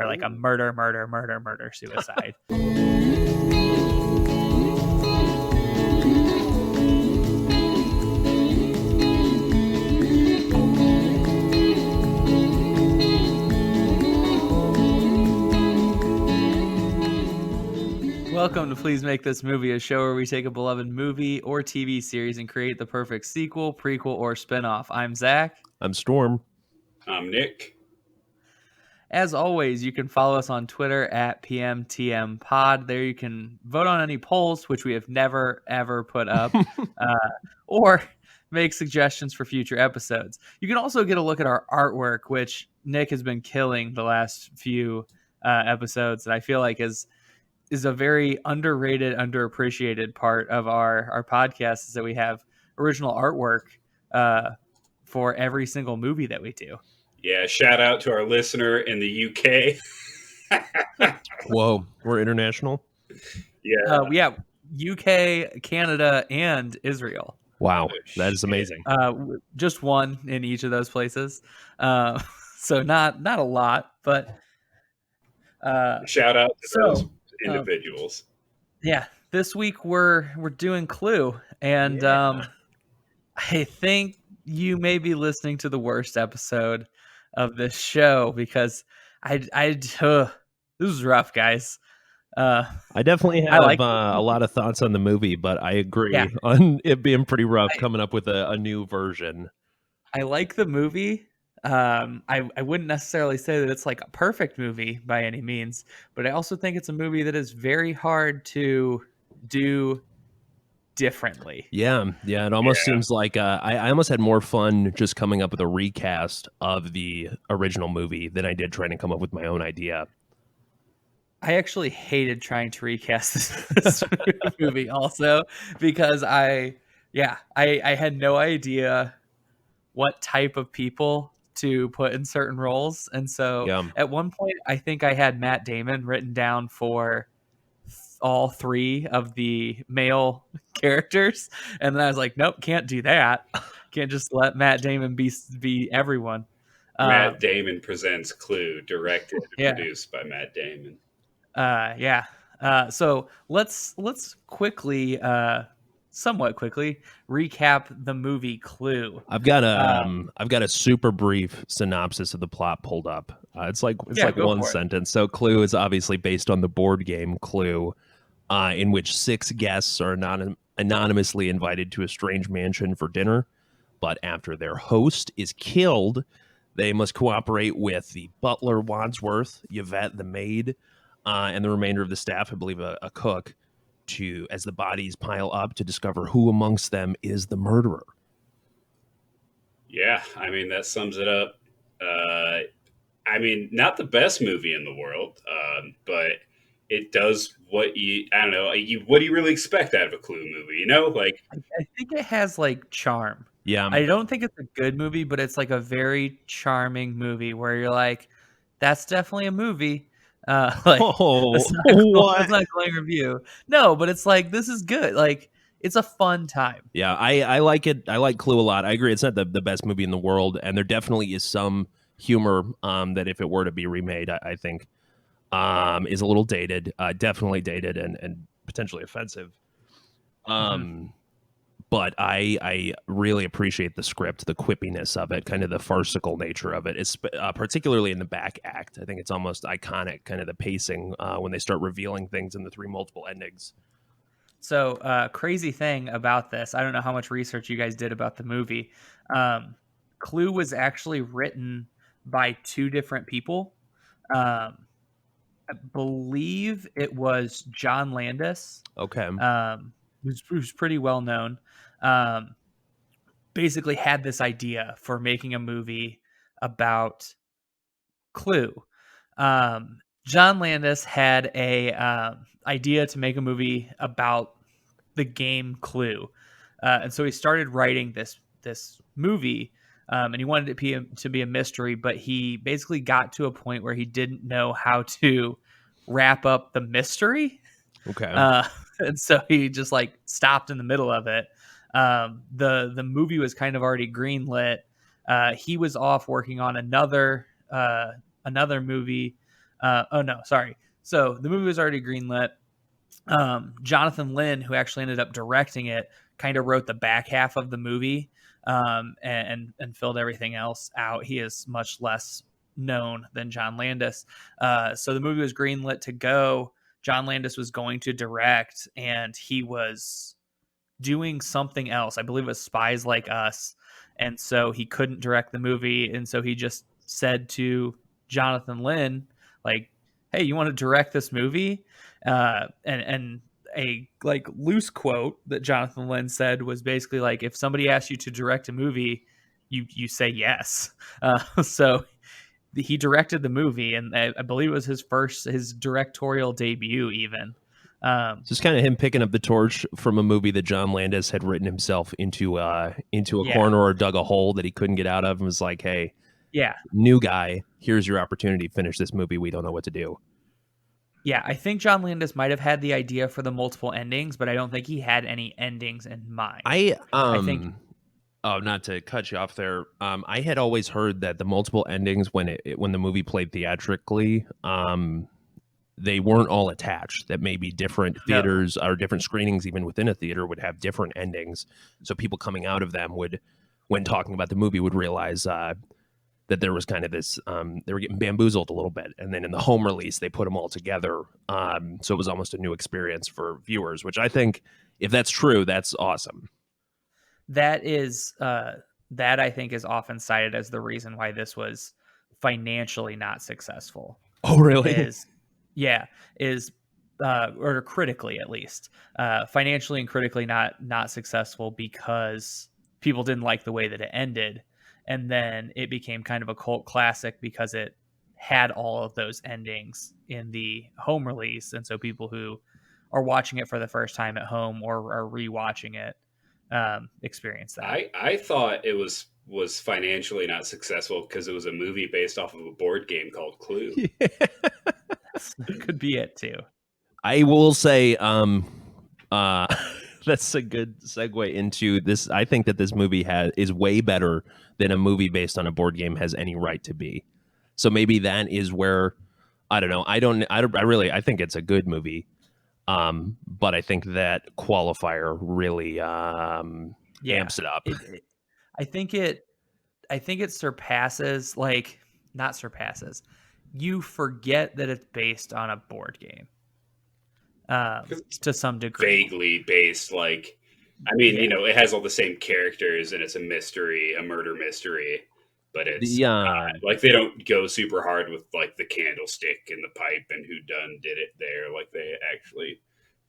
like a murder, suicide. Welcome to Please Make This Movie, a show where we take a beloved movie or TV series and create the perfect sequel, prequel, or spinoff. I'm Zach. I'm Storm. I'm Nick. As always, you can follow us on Twitter at PMTMPod. There you can vote on any polls, which we have never, ever put up, or make suggestions for future episodes. You can also get a look at our artwork, which Nick has been killing the last few episodes, and I feel like is a very underrated, underappreciated part of our podcast, is that we have original artwork for every single movie that we do. Yeah, shout out to our listener in the UK. Whoa, we're international? Yeah, UK, Canada, and Israel. Wow, that is amazing. Just one in each of those places. So not a lot, but shout out to those individuals. Yeah, this week we're doing Clue, and I think you may be listening to the worst episode of this show, because this is rough, guys. I definitely have a lot of thoughts on the movie, but I agree on it being pretty rough coming up with a new version. I like the movie. I wouldn't necessarily say that it's like a perfect movie by any means, but I also think it's a movie that is very hard to do differently. Yeah. It almost seems like I almost had more fun just coming up with a recast of the original movie than I did trying to come up with my own idea. I actually hated trying to recast this movie also, because I had no idea what type of people to put in certain roles. And so at one point, I think I had Matt Damon written down for all three of the male characters. And then I was like, nope, can't do that. Can't just let Matt Damon be everyone. Matt Damon presents Clue, directed and produced by Matt Damon. So let's quickly, somewhat quickly, recap the movie Clue. I've got a super brief synopsis of the plot pulled up. It's like one sentence. So Clue is obviously based on the board game Clue, in which 6 guests are anonymously invited to a strange mansion for dinner. But after their host is killed, they must cooperate with the butler Wadsworth, Yvette the maid, and the remainder of the staff, I believe a cook, as the bodies pile up to discover who amongst them is the murderer. Yeah, I mean, that sums it up. I mean, not the best movie in the world, but it does what what do you really expect out of a Clue movie? Like, I think it has like charm. Yeah. I don't think it's a good movie, but it's like a very charming movie where you're like, that's definitely a movie. It's not a glowing review. No, but it's like, this is good. Like, it's a fun time. Yeah, I like it. I like Clue a lot. I agree. It's not the best movie in the world, and there definitely is some humor that if it were to be remade, I think is a little dated, definitely dated and potentially offensive. But I really appreciate the script, the quippiness of it, kind of the farcical nature of it. It's particularly in the back act. I think it's almost iconic, kind of the pacing when they start revealing things in the 3 multiple endings. So crazy thing about this, I don't know how much research you guys did about the movie. Clue was actually written by 2 different people. I believe it was John Landis. Okay. Who's pretty well known. Basically had this idea for making a movie about Clue. John Landis had a idea to make a movie about the game Clue, and so he started writing this movie, and he wanted it to be a mystery, but he basically got to a point where he didn't know how to wrap up the mystery. Okay. And so he just like stopped in the middle of it. The movie was kind of already greenlit. He was off working on another movie Oh no, sorry. So the movie was already greenlit. Jonathan Lynn, who actually ended up directing it, kind of wrote the back half of the movie, and filled everything else out. He is much less known than John Landis. So the movie was greenlit to go. John Landis was going to direct, and he was doing something else. I believe it was Spies Like Us. And so he couldn't direct the movie. And so he just said to Jonathan Lynn, like, hey, you want to direct this movie? And a like loose quote that Jonathan Lynn said was basically like, if somebody asks you to direct a movie, you say yes. So he directed the movie, and I believe it was his directorial debut even. Just kind of him picking up the torch from a movie that John Landis had written himself into a corner or dug a hole that he couldn't get out of, and was like, hey, new guy, here's your opportunity, finish this movie, we don't know what to do. Yeah, I think John Landis might have had the idea for the multiple endings, but I don't think he had any endings in mind. I think not to cut you off there. I had always heard that the multiple endings when the movie played theatrically, they weren't all attached. That maybe different theaters or different screenings, even within a theater, would have different endings. So people coming out of them would, when talking about the movie, would realize that there was kind of this, they were getting bamboozled a little bit. And then in the home release, they put them all together. So it was almost a new experience for viewers, which I think, if that's true, that's awesome. That is, that I think is often cited as the reason why this was financially not successful. Oh, really? Or critically at least, financially and critically not successful because people didn't like the way that it ended. And then it became kind of a cult classic because it had all of those endings in the home release. And so people who are watching it for the first time at home or are rewatching it experience that. I thought it was financially not successful because it was a movie based off of a board game called Clue. That could be it too. I will say, that's a good segue into this. I think that this movie is way better than a movie based on a board game has any right to be. So maybe that is where, I don't know. I think it's a good movie. But I think that qualifier really amps it up. I think it surpasses, like, not surpasses. You forget that it's based on a board game. To some degree. Vaguely based, like, I mean, it has all the same characters and it's a mystery, a murder mystery, but it's like they don't go super hard with like the candlestick and the pipe and who done did it there. Like they actually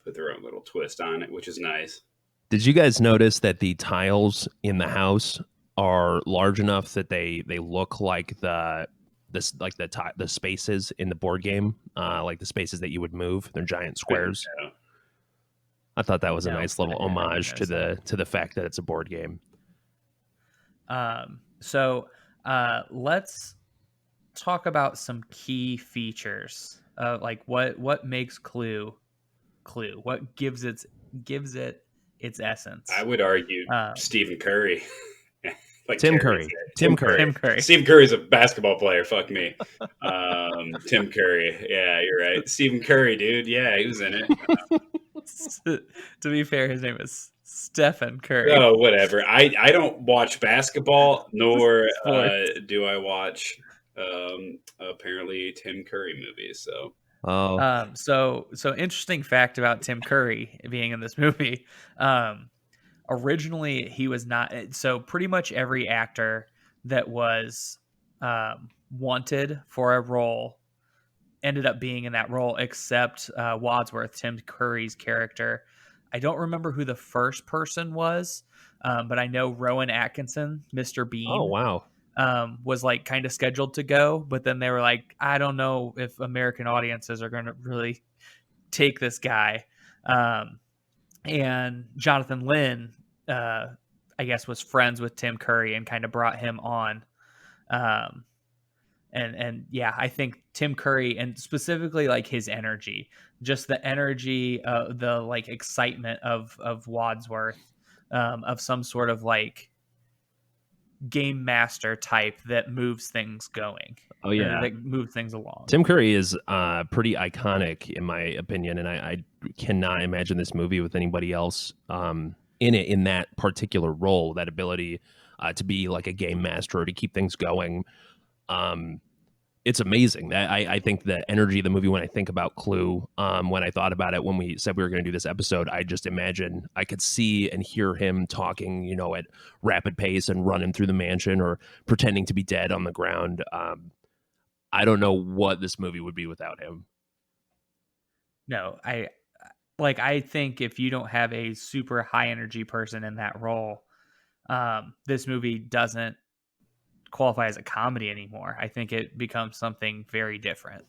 put their own little twist on it, which is nice. Did you guys notice that the tiles in the house are large enough that they look like the spaces in the board game, like the spaces that you would move? They're giant squares. Yeah. I thought that was a nice little homage to the fact that it's a board game. So let's talk about some key features, like what makes Clue. What gives it its essence? I would argue Stephen Curry. Like Tim Curry. Stephen Curry's a basketball player. Fuck me. Tim Curry. Yeah, you're right. Stephen Curry, dude. Yeah, he was in it. To be fair, his name is Stephen Curry. Oh, whatever. I don't watch basketball, nor do I watch apparently Tim Curry movies. So. So interesting fact about Tim Curry being in this movie. Originally, he was not. So pretty much every actor that was wanted for a role ended up being in that role, except Wadsworth, Tim Curry's character. I don't remember who the first person was, but I know Rowan Atkinson, Mr. Bean. Oh, wow. Was like kind of scheduled to go, but then they were like, I don't know if American audiences are going to really take this guy. And Jonathan Lynn, I guess, was friends with Tim Curry and kind of brought him on. And yeah, I think Tim Curry, and specifically like his energy, just the energy, the like excitement of Wadsworth, of some sort of like game master type that moves things going. Oh yeah, that moves things along. Tim Curry is pretty iconic in my opinion, and I cannot imagine this movie with anybody else in it in that particular role. That ability to be like a game master or to keep things going. It's amazing. I think the energy of the movie, when I think about Clue, when I thought about it, when we said we were going to do this episode, I just imagine I could see and hear him talking, you know, at rapid pace and running through the mansion or pretending to be dead on the ground. I don't know what this movie would be without him. No, I think if you don't have a super high energy person in that role, this movie doesn't qualify as a comedy anymore. I think it becomes something very different.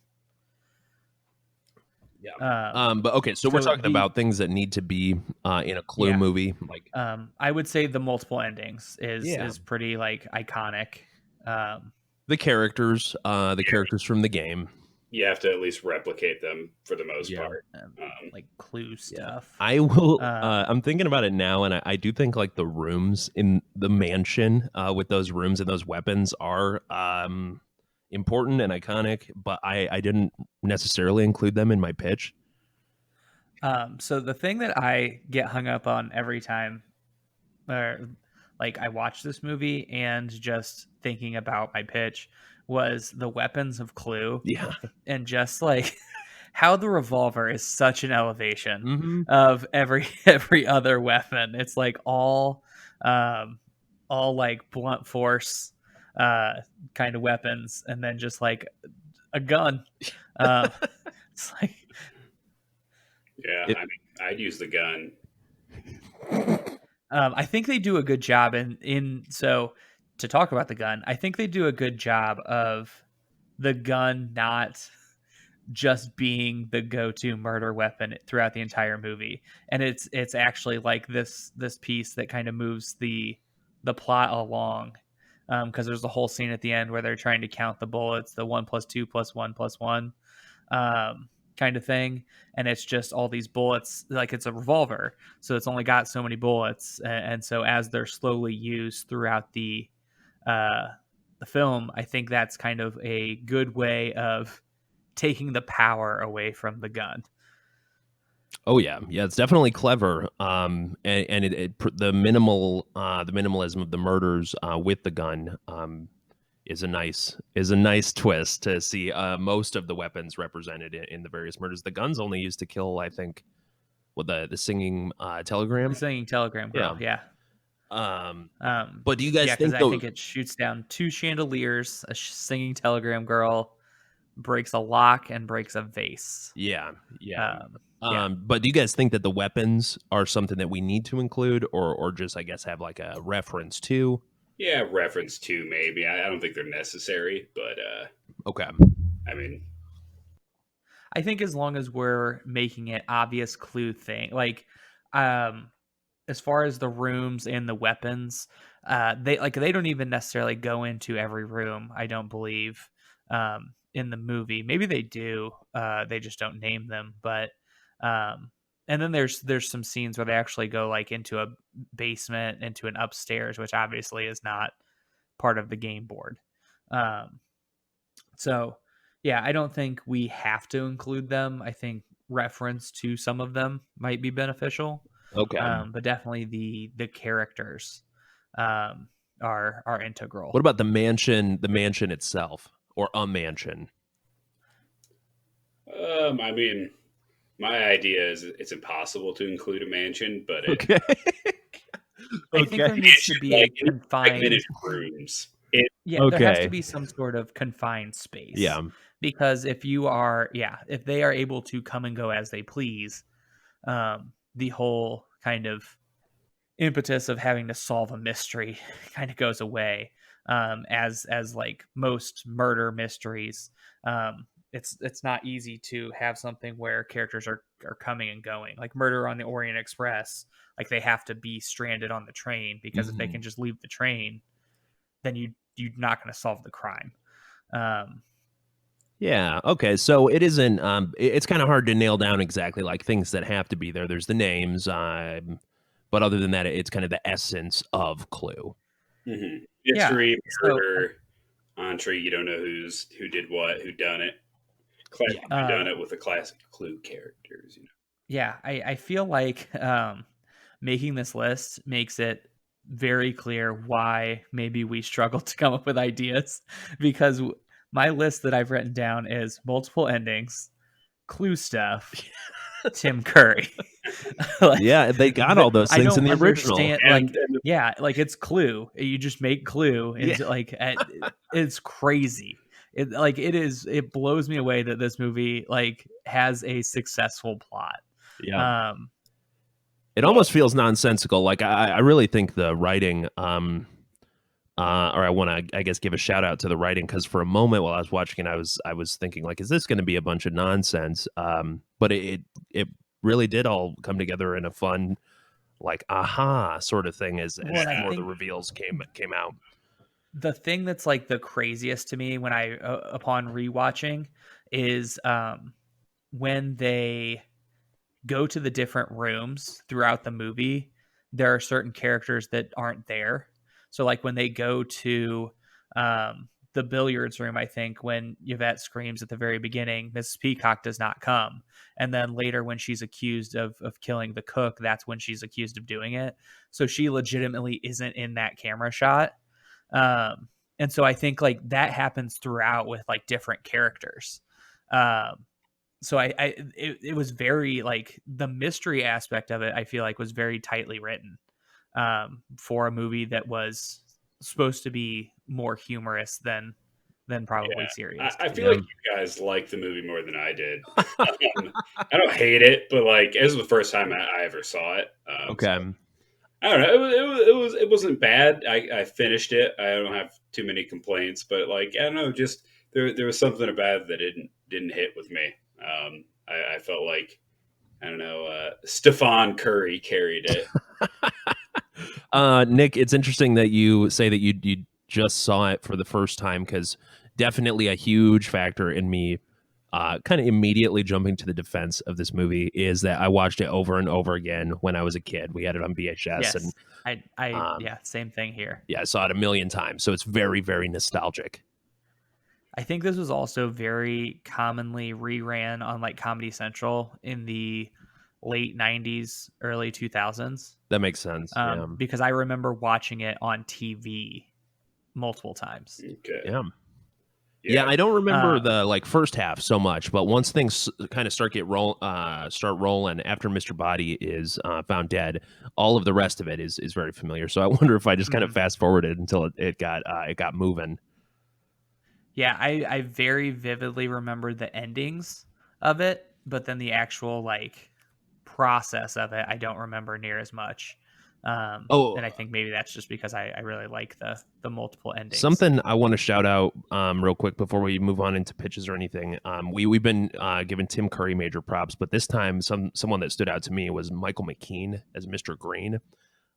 Yeah. But okay, so we're talking about things that need to be in a Clue movie. Like, I would say the multiple endings is pretty like iconic. The characters from the game. You have to at least replicate them for the most part. Like Clue stuff. I will. I'm thinking about it now, and I do think like the rooms in the mansion with those rooms and those weapons are important and iconic, but I didn't necessarily include them in my pitch. So the thing that I get hung up on every time, like I watch this movie and just thinking about my pitch, was the weapons of Clue. Yeah. And just like how the revolver is such an elevation of every other weapon. It's like all like blunt force kind of weapons, and then just like a gun. It's like, I mean, I'd use the gun. I think they do a good job so to talk about the gun, I think they do a good job of the gun not just being the go-to murder weapon throughout the entire movie. And it's actually like this piece that kind of moves the plot along. Because there's a whole scene at the end where they're trying to count the bullets, the 1 + 2 + 1 + 1 kind of thing. And it's just all these bullets, like it's a revolver. So it's only got so many bullets. And so as they're slowly used throughout the film, I think that's kind of a good way of taking the power away from the gun. Oh yeah, it's definitely clever. And the minimalism of the murders with the gun is a nice twist to see most of the weapons represented in the various murders. The gun's only used to kill, I think, the singing telegram. The singing telegram girl, yeah. But do you guys think? I think it shoots down 2 chandeliers, a singing telegram girl, breaks a lock, and breaks a vase. Yeah. But do you guys think that the weapons are something that we need to include, or just, I guess, have like a reference to? Yeah, reference to maybe. I don't think they're necessary, but okay. I mean, I think as long as we're making it obvious Clue thing, like as far as the rooms and the weapons, they don't even necessarily go into every room, I don't believe, in the movie. Maybe they do. They just don't name them. But and then there's some scenes where they actually go like into a basement, into an upstairs, which obviously is not part of the game board. So yeah, I don't think we have to include them. I think reference to some of them might be beneficial. Okay. But definitely the characters are integral. What about the mansion itself, or a mansion? I mean, my idea is it's impossible to include a mansion, but okay. I think there needs to be like a confined rooms. There has to be some sort of confined space. Yeah. Because if they are able to come and go as they please, the whole kind of impetus of having to solve a mystery kind of goes away. As like most murder mysteries, it's not easy to have something where characters are coming and going. Like Murder on the Orient Express, like they have to be stranded on the train, because if they can just leave the train, then you're not going to solve the crime. Yeah. Okay. So it isn't. It's kind of hard to nail down exactly like things that have to be there. There's the names, but other than that, it's kind of the essence of Clue. Mm-hmm. Yeah. Mystery, So murder, entree. You don't know who did what, who done it. Classic Yeah. who done it with the classic Clue characters. yeah, I feel like making this list makes it very clear why maybe we struggle to come up with ideas because my list that I've written down is multiple endings, Clue stuff, Tim Curry. Like Yeah, they got all those I things in don't the original. understand. And, Like, and yeah, like it's Clue. You just make Clue Yeah. into like it's crazy. It blows me away that this movie like has a successful plot. Yeah. Um, It well, almost feels nonsensical. Like I really think the writing, or I want to, I guess, give a shout out to the writing because for a moment while I was watching it, I was thinking like, is this going to be a bunch of nonsense? But it really did all come together in a fun, like aha sort of thing as well, and I more of the think reveals came out. the thing that's like the craziest to me when I upon rewatching is when they go to the different rooms throughout the movie, there are certain characters that aren't there. So like when they go to the billiards room, I think when Yvette screams at the very beginning, Mrs. Peacock does not come. And then later when she's accused of killing the cook, that's when she's accused of doing it. So she legitimately isn't in that camera shot. And so I think like that happens throughout with like different characters. Um, so it was very like the mystery aspect of it, I feel like was very tightly written for a movie that was supposed to be more humorous than probably yeah, serious. I feel Yeah. like you guys liked the movie more than I did. I don't hate it, but like it was the first time I ever saw it. So, Okay. I don't know. It wasn't bad. I finished it. I don't have too many complaints, but like I don't know, just there was something about it that didn't hit with me. I felt like I don't know. Stefan Curry carried it. Nick, it's interesting that you say that you just saw it for the first time because definitely a huge factor in me kind of immediately jumping to the defense of this movie is that I watched it over and over again when I was a kid. We had it on VHS and Yes, I um, yeah, same thing here. yeah, I saw it a million times. So it's very, very nostalgic. I think this was also very commonly reran on like Comedy Central in the late 90s, early 2000s. That makes sense. Yeah. Because I remember watching it on TV multiple times. Okay. Yeah. Yeah, Yeah. I don't remember Um, the like first half so much, but once things kind of start rolling after Mr. Body is found dead, all of the rest of it is very familiar. So I wonder if I just kind of mhm. fast forwarded until it got moving. Yeah, I very vividly remember the endings of it, but then the actual like process of it, I don't remember near as much. Oh, And I think maybe that's just because I really like the multiple endings. something I want to shout out real quick before we move on into pitches or anything. We've been giving Tim Curry major props, but this time someone that stood out to me was Michael McKean as Mr. Green.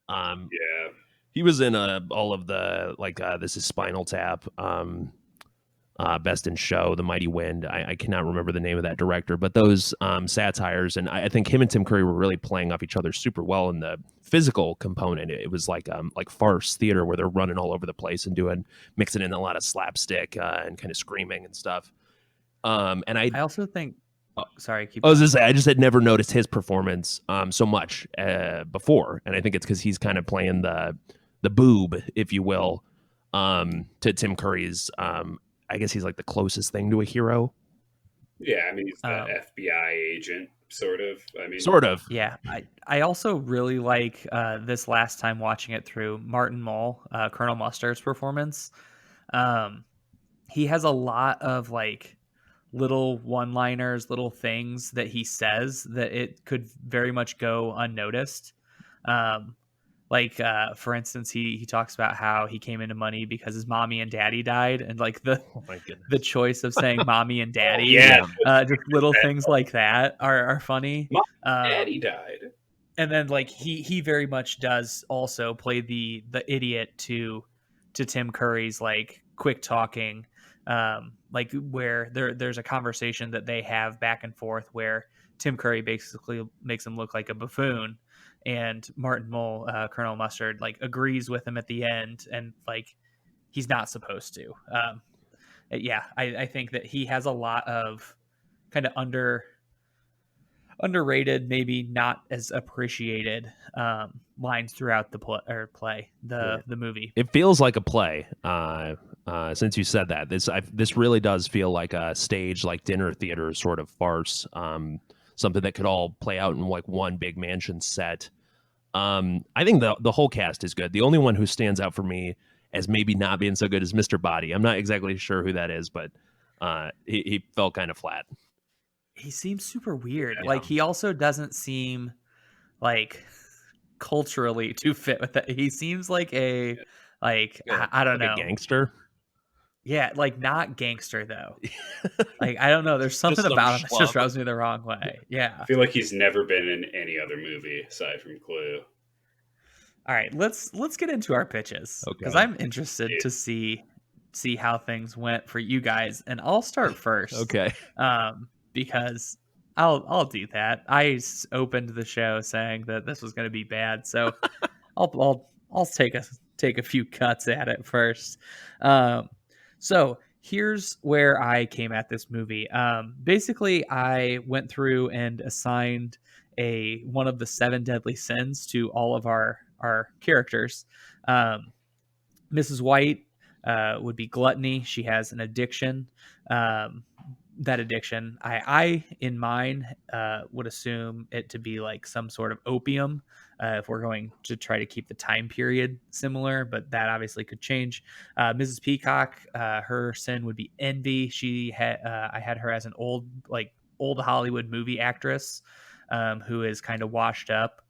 Um, Yeah. he was in all of the like this is Spinal Tap. Best in Show, The Mighty Wind. I cannot remember the name of that director, but those satires, and I think him and Tim Curry were really playing off each other super well in the physical component. It was like farce theater where they're running all over the place and mixing in a lot of slapstick and kind of screaming and stuff. And I also think. Oh, sorry, keep I was going. gonna say I just had never noticed his performance so much before, and I think it's because he's kind of playing the boob, if you will, to Tim Curry's. I guess he's like the closest thing to a hero. Yeah. I mean, he's the Um, FBI agent, sort of. I mean, Sort of. yeah, I also really like this last time watching it through Martin Mull, Colonel Mustard's performance. Um, he has a lot of like little one-liners, little things that he says that it could very much go unnoticed. Um, for instance, he talks about how he came into money because his mommy and daddy died, and like Oh my the goodness. choice of saying mommy and daddy, yeah. Yeah. just little things like that are funny. My Um, daddy died. and then like he very much does also play the idiot to Tim Curry's like quick talking, like where there's a conversation that they have back and forth where Tim Curry basically makes him look like a buffoon, and Martin Mull, Colonel Mustard, like agrees with him at the end, and like he's not supposed to. Yeah, I think that he has a lot of kind of underrated, maybe not as appreciated lines throughout the play, the movie. It feels like a play. Since you said that, this really does feel like a stage, like dinner theater sort of farce. Something that could all play out in like one big mansion set. I think the whole cast is good. The only one who stands out for me as maybe not being so good is Mr. Body. I'm not exactly sure who that is, but he felt kind of flat. He seems super weird. Yeah. Like he also doesn't seem like culturally to fit with that. He seems like I don't know, a gangster. Yeah, like not gangster though. Like I don't know. There's something about him that just rubs me the wrong way. Yeah, I feel like he's never been in any other movie aside from Clue. All right, let's get into our pitches because I'm interested to see how things went for you guys, and I'll start first. Okay. Because I'll do that. I opened the show saying that this was going to be bad, so I'll take a few cuts at it first. So here's where I came at this movie. Basically, I went through and assigned one of the 7 deadly sins to all of our characters. Mrs. White would be gluttony. She has an addiction. That addiction, I in mine would assume it to be like some sort of opium, if we're going to try to keep the time period similar, but that obviously could change. Mrs. Peacock, her sin would be envy. She had I had her as an old Hollywood movie actress who is kind of washed up.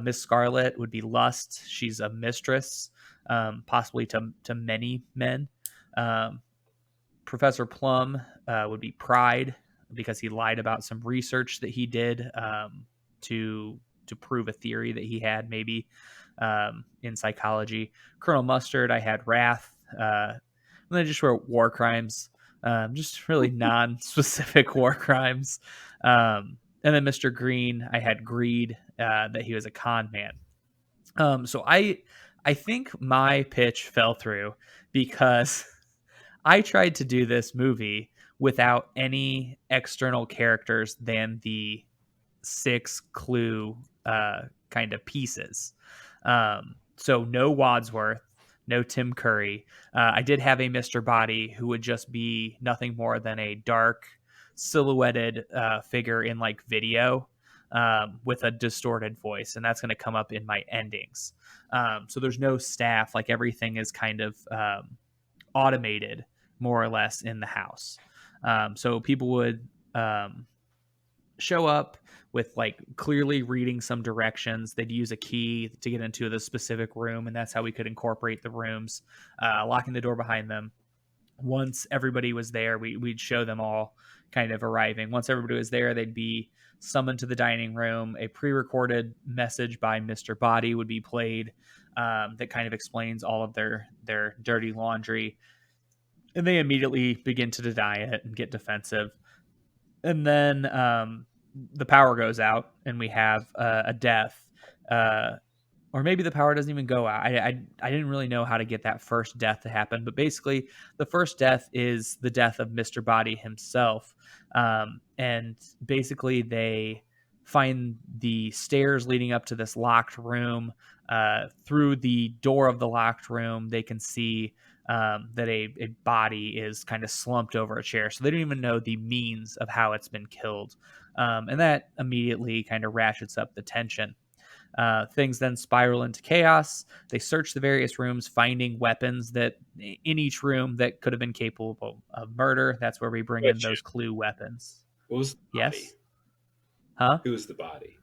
Miss Scarlet would be lust. She's a mistress, possibly to many men. Professor Plum would be pride because he lied about some research that he did to prove a theory that he had maybe in psychology. Colonel Mustard, I had wrath. And then I just wrote war crimes, just really non-specific war crimes. And then Mr. Green, I had greed, that he was a con man. So I think my pitch fell through because I tried to do this movie without any external characters than the 6 Clue kind of pieces. So no Wadsworth, no Tim Curry. I did have a Mr. Body who would just be nothing more than a dark silhouetted figure in like video with a distorted voice, and that's going to come up in my endings. So there's no staff. Like everything is kind of automated more or less in the house. So people would show up with like clearly reading some directions. They'd use a key to get into the specific room, and that's how we could incorporate the rooms, locking the door behind them. Once everybody was there, we'd show them all kind of arriving. Once everybody was there, they'd be summoned to the dining room. A pre-recorded message by Mr. Body would be played that kind of explains all of their dirty laundry. And they immediately begin to deny it and get defensive. And then the power goes out and we have a death. Or maybe the power doesn't even go out. I didn't really know how to get that first death to happen. But basically, the first death is the death of Mr. Body himself. And basically, they find the stairs leading up to this locked room. Through the door of the locked room, they can see that a body is kind of slumped over a chair. So they don't even know the means of how it's been killed. And that immediately kind of ratchets up the tension. Things then spiral into chaos. They search the various rooms, finding weapons that in each room that could have been capable of murder. That's where we bring in those Clue weapons. What was the body? Yes. Huh? Who was the body?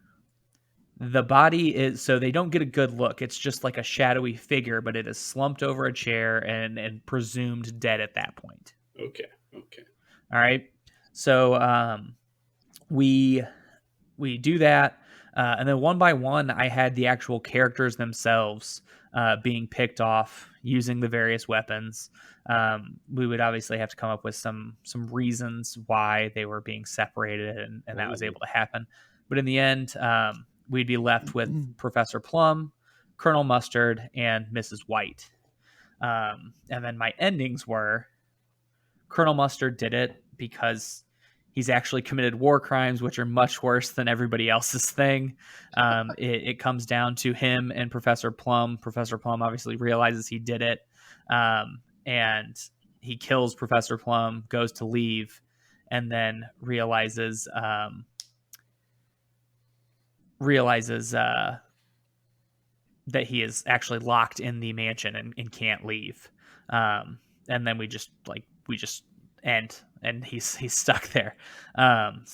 The body is, so they don't get a good look. It's just like a shadowy figure, but it is slumped over a chair and presumed dead at that point. Okay. All right. So we do that. And then one by one, I had the actual characters themselves being picked off using the various weapons. We would obviously have to come up with some reasons why they were being separated, and that was able to happen. But in the end, we'd be left with Professor Plum, Colonel Mustard, and Mrs. White. And then my endings were Colonel Mustard did it because he's actually committed war crimes, which are much worse than everybody else's thing. It comes down to him and Professor Plum. Professor Plum obviously realizes he did it, and he kills Professor Plum, goes to leave, and then realizes that he is actually locked in the mansion and can't leave. And then we just end, and he's stuck there.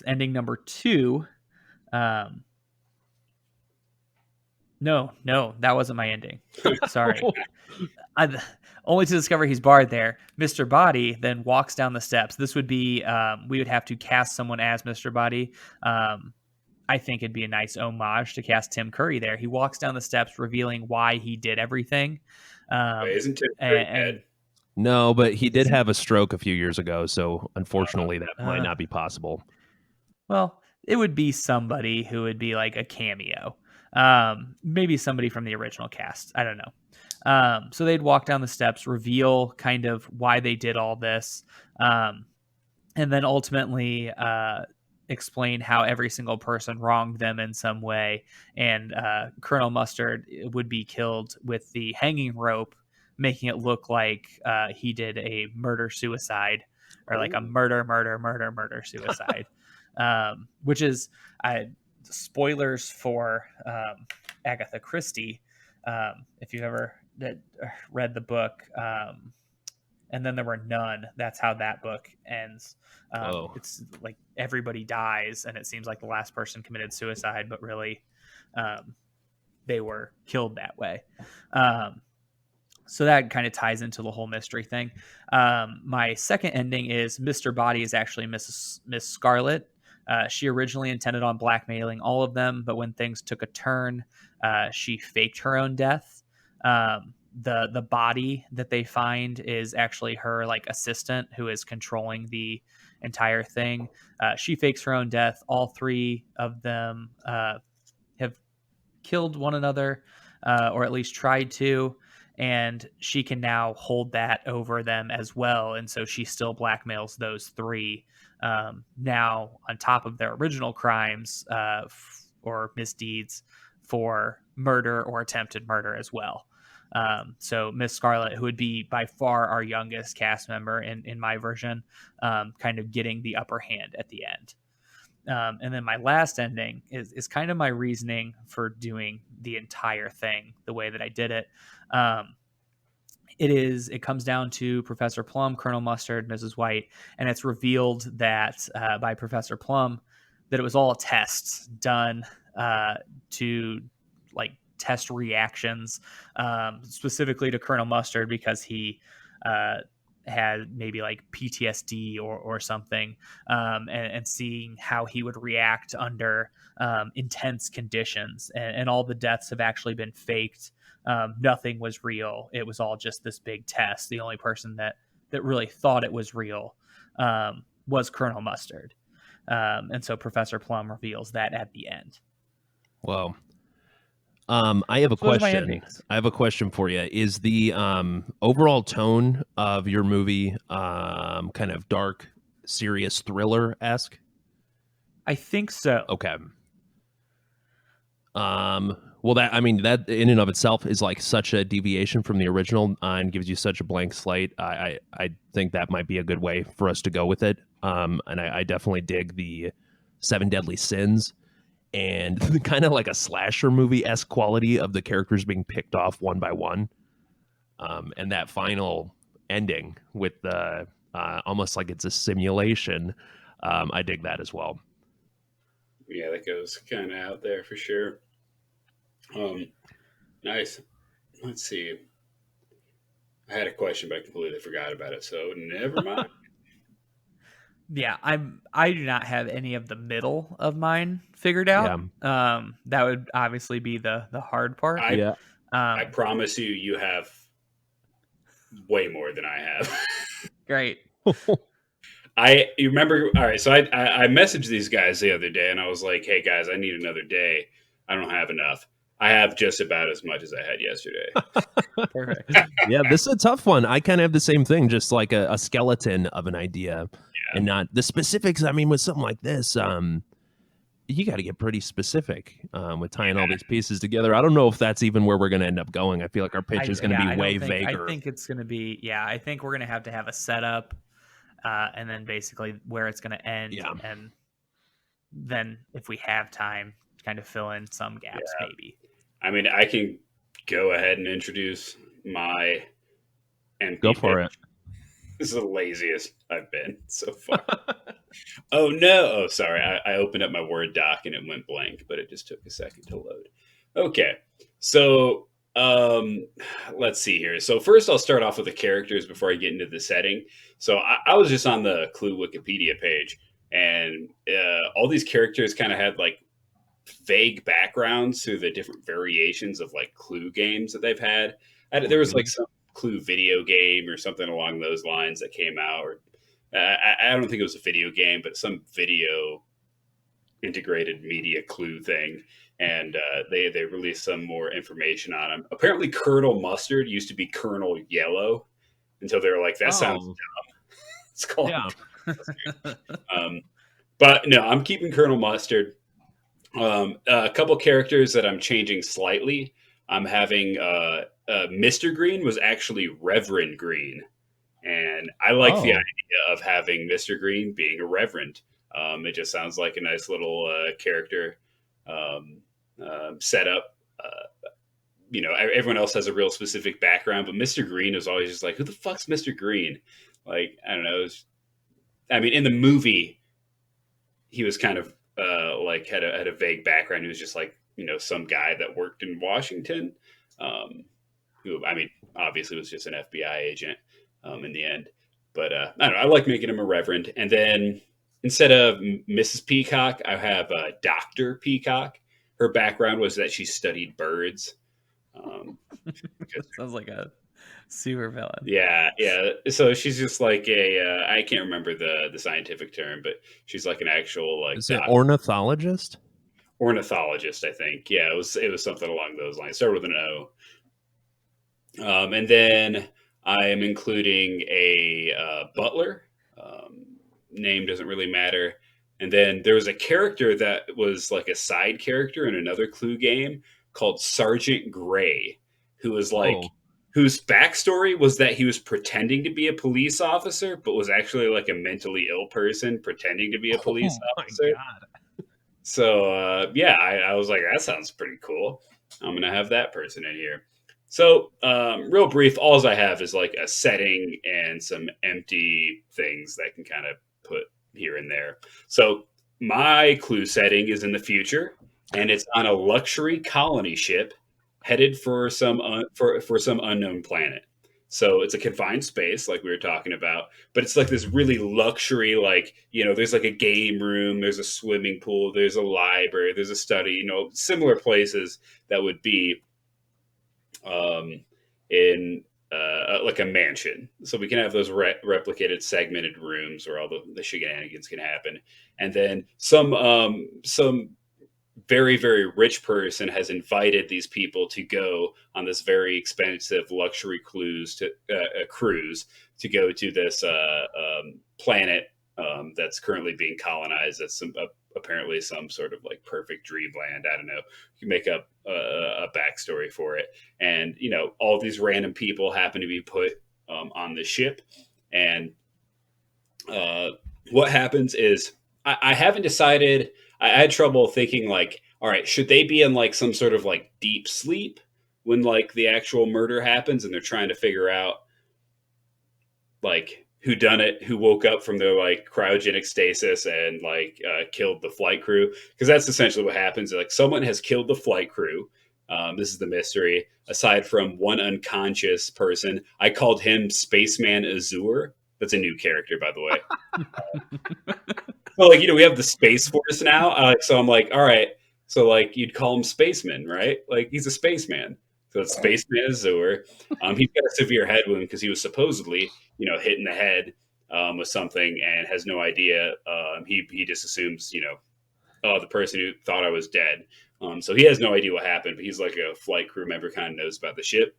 Ending number 2. No, that wasn't my ending. Sorry. Only to discover he's barred there. Mr. Body then walks down the steps. This would be, we would have to cast someone as Mr. Body. I think it'd be a nice homage to cast Tim Curry there. He walks down the steps revealing why he did everything. Wait, isn't Tim Curry dead? No, but he did have a stroke a few years ago, so unfortunately that might not be possible. Well, it would be somebody who would be like a cameo. Maybe somebody from the original cast. I don't know. So they'd walk down the steps, reveal kind of why they did all this, and then ultimately explain how every single person wronged them in some way. And Colonel Mustard would be killed with the hanging rope, making it look like he did a murder-suicide, or like a murder-suicide, which is spoilers for Agatha Christie. If you've ever read the book, And Then There Were None, that's how that book ends. It's like everybody dies, and it seems like the last person committed suicide, but really they were killed that way. So that kind of ties into the whole mystery thing. My second ending is Mr. Body is actually Miss Scarlet. She originally intended on blackmailing all of them, but when things took a turn, she faked her own death. The body that they find is actually her like assistant who is controlling the entire thing. She fakes her own death. All 3 of them have killed one another, or at least tried to, and she can now hold that over them as well. And so she still blackmails those 3 now on top of their original crimes or misdeeds for murder or attempted murder as well. So Miss Scarlet, who would be by far our youngest cast member in my version, kind of getting the upper hand at the end. And then my last ending is kind of my reasoning for doing the entire thing the way that I did it. It comes down to Professor Plum, Colonel Mustard, Mrs. White, and it's revealed that by Professor Plum that it was all a test done to like test reactions, specifically to Colonel Mustard because he had maybe like PTSD or something, and seeing how he would react under intense conditions. And all the deaths have actually been faked. Nothing was real. It was all just this big test. The only person that really thought it was real was Colonel Mustard. And so Professor Plum reveals that at the end. Wow. I have a question. I have a question for you. Is the overall tone of your movie kind of dark, serious, thriller-esque? I think so. Okay. Well, that in and of itself is like such a deviation from the original and gives you such a blank slate. I think that might be a good way for us to go with it. And I definitely dig the 7 Deadly Sins and kind of like a slasher movie-esque quality of the characters being picked off one by one. And that final ending with the almost like it's a simulation. I dig that as well. Yeah, that goes kind of out there for sure. Nice. Let's see. I had a question, but I completely forgot about it, so never mind. Yeah, I do not have any of the middle of mine figured out. Yeah. That would obviously be the hard part. I promise you have way more than I have. Great. You remember? All right, so I messaged these guys the other day, and I was like, "Hey guys, I need another day. I don't have enough. I have just about as much as I had yesterday. Perfect. Yeah, this is a tough one. I kind of have the same thing, just like a skeleton of an idea, and not the specifics. I mean, with something like this, you got to get pretty specific with tying all these pieces together. I don't know if that's even where we're going to end up going. I feel like our pitch is going to be way vaguer. I think it's going to be, I think we're going to have a setup and then basically where it's going to end. Yeah. And then if we have time, kind of fill in some gaps, maybe. I mean, I can go ahead and introduce my MP. Go for it. This is the laziest I've been so far. Oh, no. Oh, sorry. I opened up my Word doc and it went blank, but it just took a second to load. Okay. So let's see here. So first I'll start off with the characters before I get into the setting. So I was just on the Clue Wikipedia page, and all these characters kind of had like vague backgrounds through the different variations of like Clue games that they've had. There was like some Clue video game or something along those lines that came out, or I don't think it was a video game, but some video integrated media Clue thing. And they released some more information on them. Apparently, Colonel Mustard used to be Colonel Yellow until they were like, that sounds dumb. It's called Mustard. But no, I'm keeping Colonel Mustard. A couple characters that I'm changing slightly. I'm having Mr. Green was actually Reverend Green. And I like the idea of having Mr. Green being a reverend. It just sounds like a nice little character setup. Everyone else has a real specific background, but Mr. Green is always just like, who the fuck's Mr. Green? Like, I don't know. In the movie, he was kind of like had a vague background. He was just like, some guy that worked in Washington, who, obviously was just an FBI agent in the end. But I don't know. I like making him a reverend. And then instead of Mrs. Peacock, I have Dr. Peacock. Her background was that she studied birds. Sounds like a super villain. Yeah. So she's just like I can't remember the scientific term, but she's like an actual like. Is it ornithologist? Ornithologist, I think. Yeah, it was something along those lines. Started with an O. And then I am including a butler. Name doesn't really matter. And then there was a character that was like a side character in another Clue game called Sergeant Gray, who was like, whose backstory was that he was pretending to be a police officer, but was actually like a mentally ill person pretending to be a police officer. My God. So, I was like, that sounds pretty cool. I'm going to have that person in here. So, real brief, all I have is like a setting and some empty things that I can kind of put here and there. So, my Clue setting is in the future, and it's on a luxury colony ship headed for some unknown planet. So it's a confined space, like we were talking about, but it's like this really luxury, like, there's like a game room, there's a swimming pool, there's a library, there's a study, similar places that would be in like a mansion. So we can have those replicated segmented rooms where all the shenanigans can happen. And then some very, very rich person has invited these people to go on this very expensive luxury cruise to go to this planet that's currently being colonized. That's apparently some sort of like perfect dreamland. I don't know. You can make up a backstory for it. And, all these random people happen to be put on the ship. And what happens is I haven't decided. I had trouble thinking like, all right, should they be in like some sort of like deep sleep when like the actual murder happens and they're trying to figure out like who done it, who woke up from their like cryogenic stasis and like killed the flight crew? Because that's essentially what happens. Like someone has killed the flight crew. This is the mystery. Aside from one unconscious person, I called him Spaceman Azure. That's a new character, by the way. Well, like, we have the Space Force now. So I'm like, all right. So like you'd call him Spaceman, right? Like he's a spaceman. So it's Spaceman Azure. He's got a severe head wound because he was supposedly, hit in the head with something and has no idea. He just assumes, the person who thought I was dead. So he has no idea what happened, but he's like a flight crew member, kind of knows about the ship.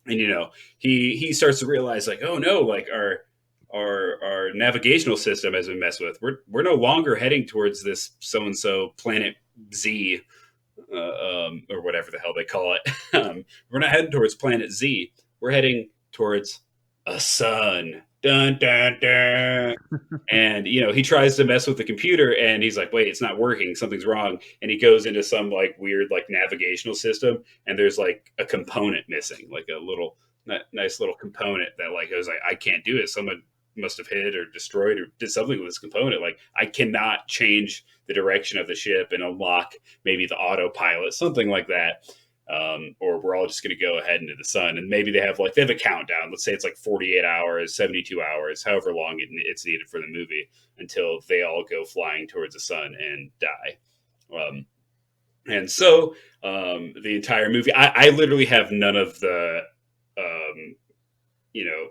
And he starts to realize, like, oh no, like our navigational system has been messed with. We're no longer heading towards this so and so planet Z, or whatever the hell they call it. We're not heading towards planet Z. We're heading towards a sun. Dun dun dun. And he tries to mess with the computer, and he's like, wait, it's not working, something's wrong. And he goes into some like weird like navigational system, and there's like a component missing, like a little nice little component that like it was like, I can't do it, someone must have hit or destroyed or did something with this component. Like, I cannot change the direction of the ship and unlock maybe the autopilot, something like that. Or we're all just going to go ahead into the sun. And maybe they have a countdown. Let's say it's like 48 hours, 72 hours, however long it's needed for the movie, until they all go flying towards the sun and die. And so the entire movie, I literally have none of the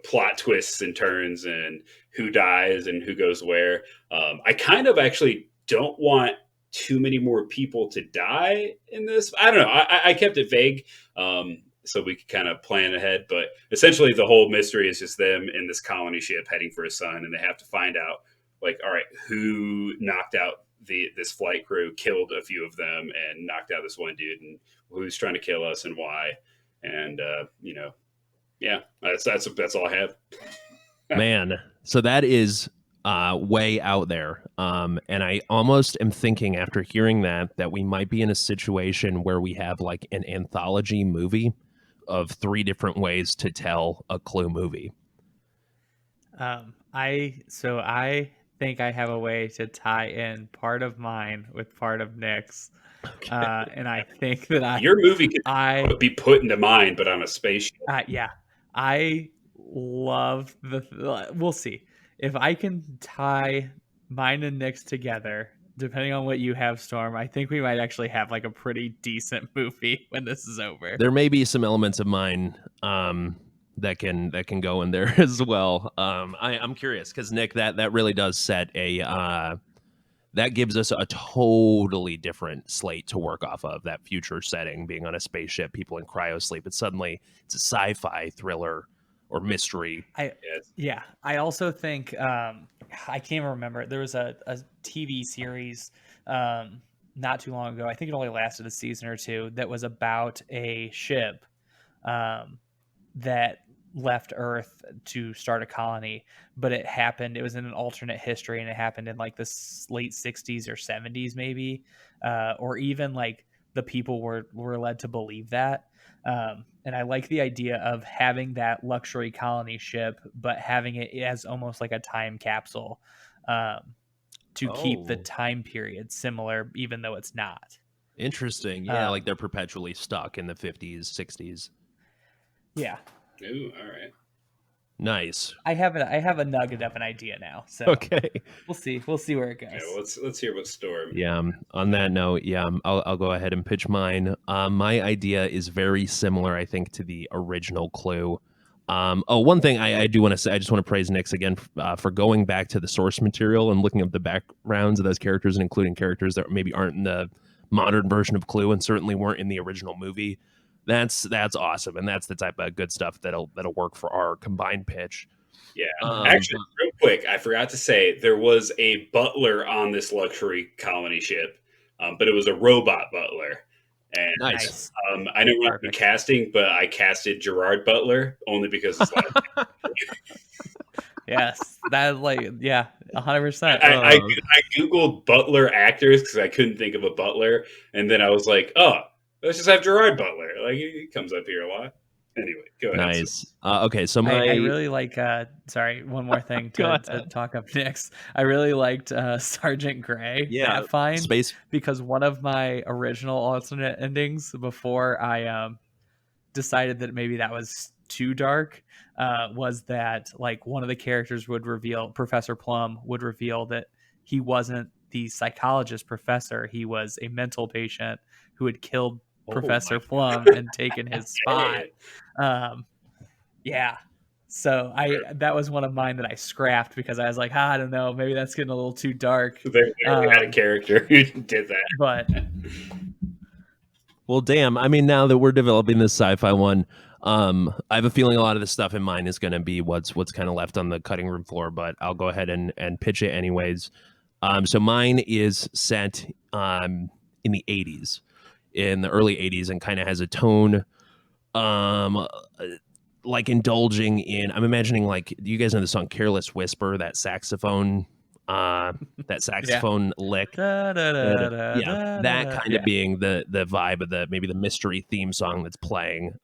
plot twists and turns and who dies and who goes where. I kind of actually don't want too many more people to die in this. I don't know. I kept it vague, so we could kind of plan ahead. But essentially, the whole mystery is just them in this colony ship heading for a sun, and they have to find out, like, all right, who knocked out this flight crew, killed a few of them, and knocked out this one dude, and who's trying to kill us and why. And yeah, that's all I have. Man, so that is way out there. And I almost am thinking, after hearing that we might be in a situation where we have like an anthology movie of 3 different ways to tell a Clue movie. I think I have a way to tie in part of mine with part of Nick's. Okay. And I think that your movie could be put into mine, but on a spaceship. Yeah, I love we'll see if I can tie mine and Nick's together. Depending on what you have, Storm, I think we might actually have like a pretty decent movie when this is over. There may be some elements of mine that can go in there as well. I'm curious because Nick, that really does set a that gives us a totally different slate to work off of. That future setting, being on a spaceship, people in cryosleep. It's a sci-fi thriller or mystery. Yeah. I also think I can't remember. There was a TV series not too long ago. I think it only lasted a season or two. That was about a ship that left Earth to start a colony, but it was in an alternate history, and it happened in like the late 60s or 70s maybe, or even like the people were led to believe that. And I like the idea of having that luxury colony ship, but having it as almost like a time capsule to keep the time period similar, even though it's not. Interesting. Yeah, like they're perpetually stuck in the 50s, 60s. Yeah. Ooh, all right. Nice. I have a nugget of an idea now. So okay, we'll see where it goes. Okay, well, let's hear what Storm. Yeah. On that note, I'll go ahead and pitch mine. My idea is very similar, I think, to the original Clue. One thing I do want to say, I just want to praise Nix again for going back to the source material and looking up the backgrounds of those characters and including characters that maybe aren't in the modern version of Clue and certainly weren't in the original movie. That's awesome, and that's the type of good stuff that'll work for our combined pitch. Yeah, actually, real quick, I forgot to say there was a butler on this luxury colony ship, but it was a robot butler. And nice. I know we're not casting, but I casted Gerard Butler only because it's like yes, that 100%. I googled butler actors because I couldn't think of a butler, and then I was like, oh. Let's just have Gerard Butler. Like, he comes up here a lot. Anyway, go ahead. Nice. Okay, so I really like. Sorry, one more thing to talk up next. I really liked Sergeant Gray. Yeah, that find space, because one of my original alternate endings before I decided that maybe that was too dark was that like one of the characters would reveal, Professor Plum would reveal that he wasn't the psychologist professor. He was a mental patient who had killed Professor Plum and taken his spot. Yeah. So that was one of mine that I scrapped because I was like, I don't know, maybe that's getting a little too dark. They had a character who did that. But Well, damn. I mean, now that we're developing this sci-fi one, I have a feeling a lot of the stuff in mine is going to be what's kind of left on the cutting room floor. But I'll go ahead and pitch it anyways. So mine is set in the '80s, in the early '80s, and kind of has a tone um like indulging in, I'm imagining, like, you guys know the song Careless Whisper, that saxophone lick. Da, da, da, da, Yeah, da, that da. kind of being the vibe of the, maybe the mystery theme song that's playing.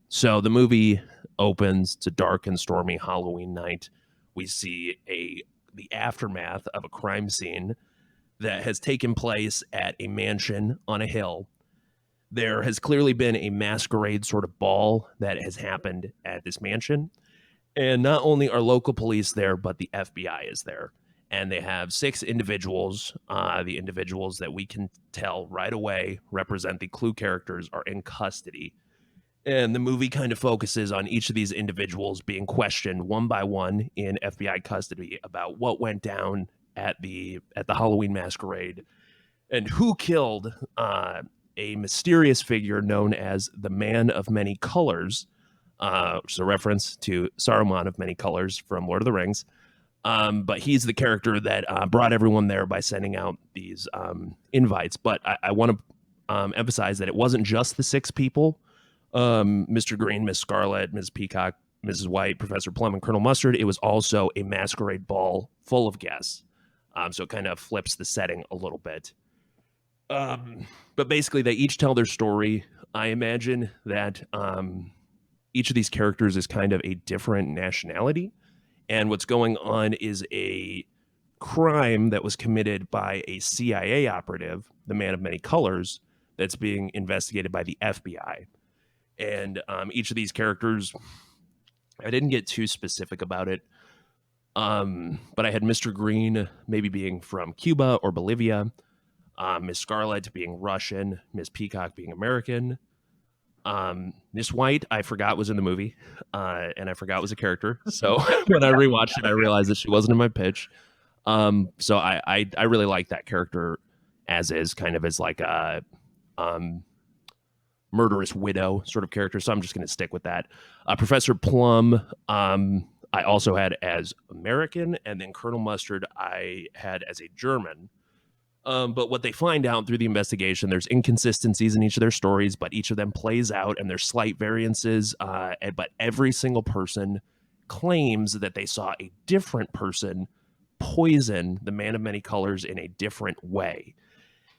So the movie opens. It's a dark and stormy Halloween night. We see the aftermath of a crime scene that has taken place at a mansion on a hill. There has clearly been a masquerade sort of ball that has happened at this mansion. And not only are local police there, but the FBI is there. And they have 6 individuals. The individuals that we can tell right away represent the Clue characters are in custody. And the movie kind of focuses on each of these individuals being questioned one by one in FBI custody about what went down at the Halloween masquerade and who killed a mysterious figure known as the Man of Many Colors, which is a reference to Saruman of Many Colors from Lord of the Rings. But he's the character that brought everyone there by sending out these invites. But I want to emphasize that it wasn't just the 6 people, Mr. Green, Miss Scarlet, Ms. Peacock, Mrs. White, Professor Plum, and Colonel Mustard. It was also a masquerade ball full of guests. So it kind of flips the setting a little bit. But basically, they each tell their story. I imagine that each of these characters is kind of a different nationality. And what's going on is a crime that was committed by a CIA operative, the Man of Many Colors, that's being investigated by the FBI. And each of these characters, I didn't get too specific about it, but I had Mr. Green maybe being from Cuba or Bolivia, Miss Scarlet being Russian, Miss Peacock being American. Miss White, I forgot was in the movie, and I forgot was a character. So when I rewatched it, I realized that she wasn't in my pitch. So I really like that character as is, kind of as like a murderous widow sort of character. So I'm just going to stick with that. Professor Plum, I also had as American, and then Colonel Mustard I had as a German. But what they find out through the investigation, there's inconsistencies in each of their stories, but each of them plays out, and there's slight variances. But every single person claims that they saw a different person poison the Man of Many Colors in a different way.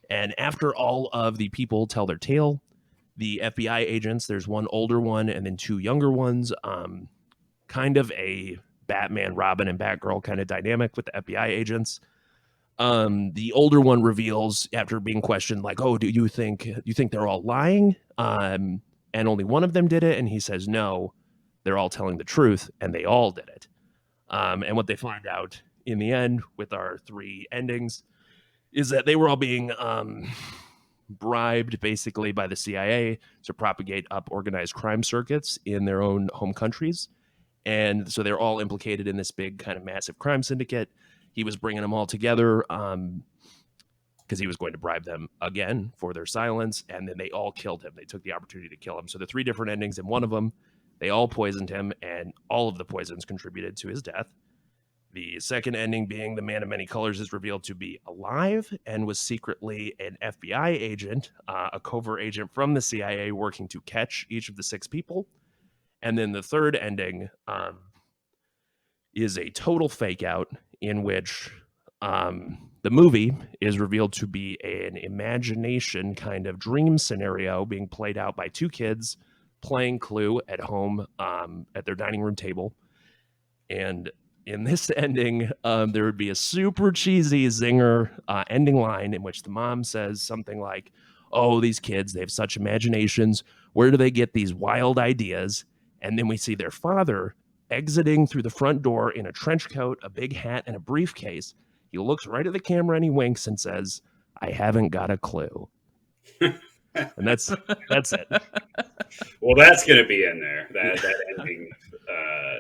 And after all of the people tell their tale, the FBI agents, there's one older one and then 2 younger ones, kind of a Batman, Robin, and Batgirl kind of dynamic with the FBI agents. The older one reveals, after being questioned, like, "Oh, do you think they're all lying? And only one of them did it?" And he says, "No, they're all telling the truth, and they all did it." And what they find out in the end with our 3 endings is that they were all being bribed, basically, by the CIA to propagate up organized crime circuits in their own home countries. And so they're all implicated in this big kind of massive crime syndicate. He was bringing them all together because he was going to bribe them again for their silence. And then they all killed him. They took the opportunity to kill him. So the 3 different endings, in one of them, they all poisoned him, and all of the poisons contributed to his death. The second ending being the Man of Many Colors is revealed to be alive and was secretly an FBI agent, a covert agent from the CIA working to catch each of the 6 people. And then the third ending is a total fake out in which the movie is revealed to be an imagination kind of dream scenario being played out by 2 kids playing Clue at home at their dining room table. And in this ending, there would be a super cheesy zinger ending line in which the mom says something like, "Oh, these kids, they have such imaginations. Where do they get these wild ideas?" And then we see their father exiting through the front door in a trench coat, a big hat, and a briefcase. He looks right at the camera and he winks and says, "I haven't got a clue." And that's it. Well, that's going to be in there. That ending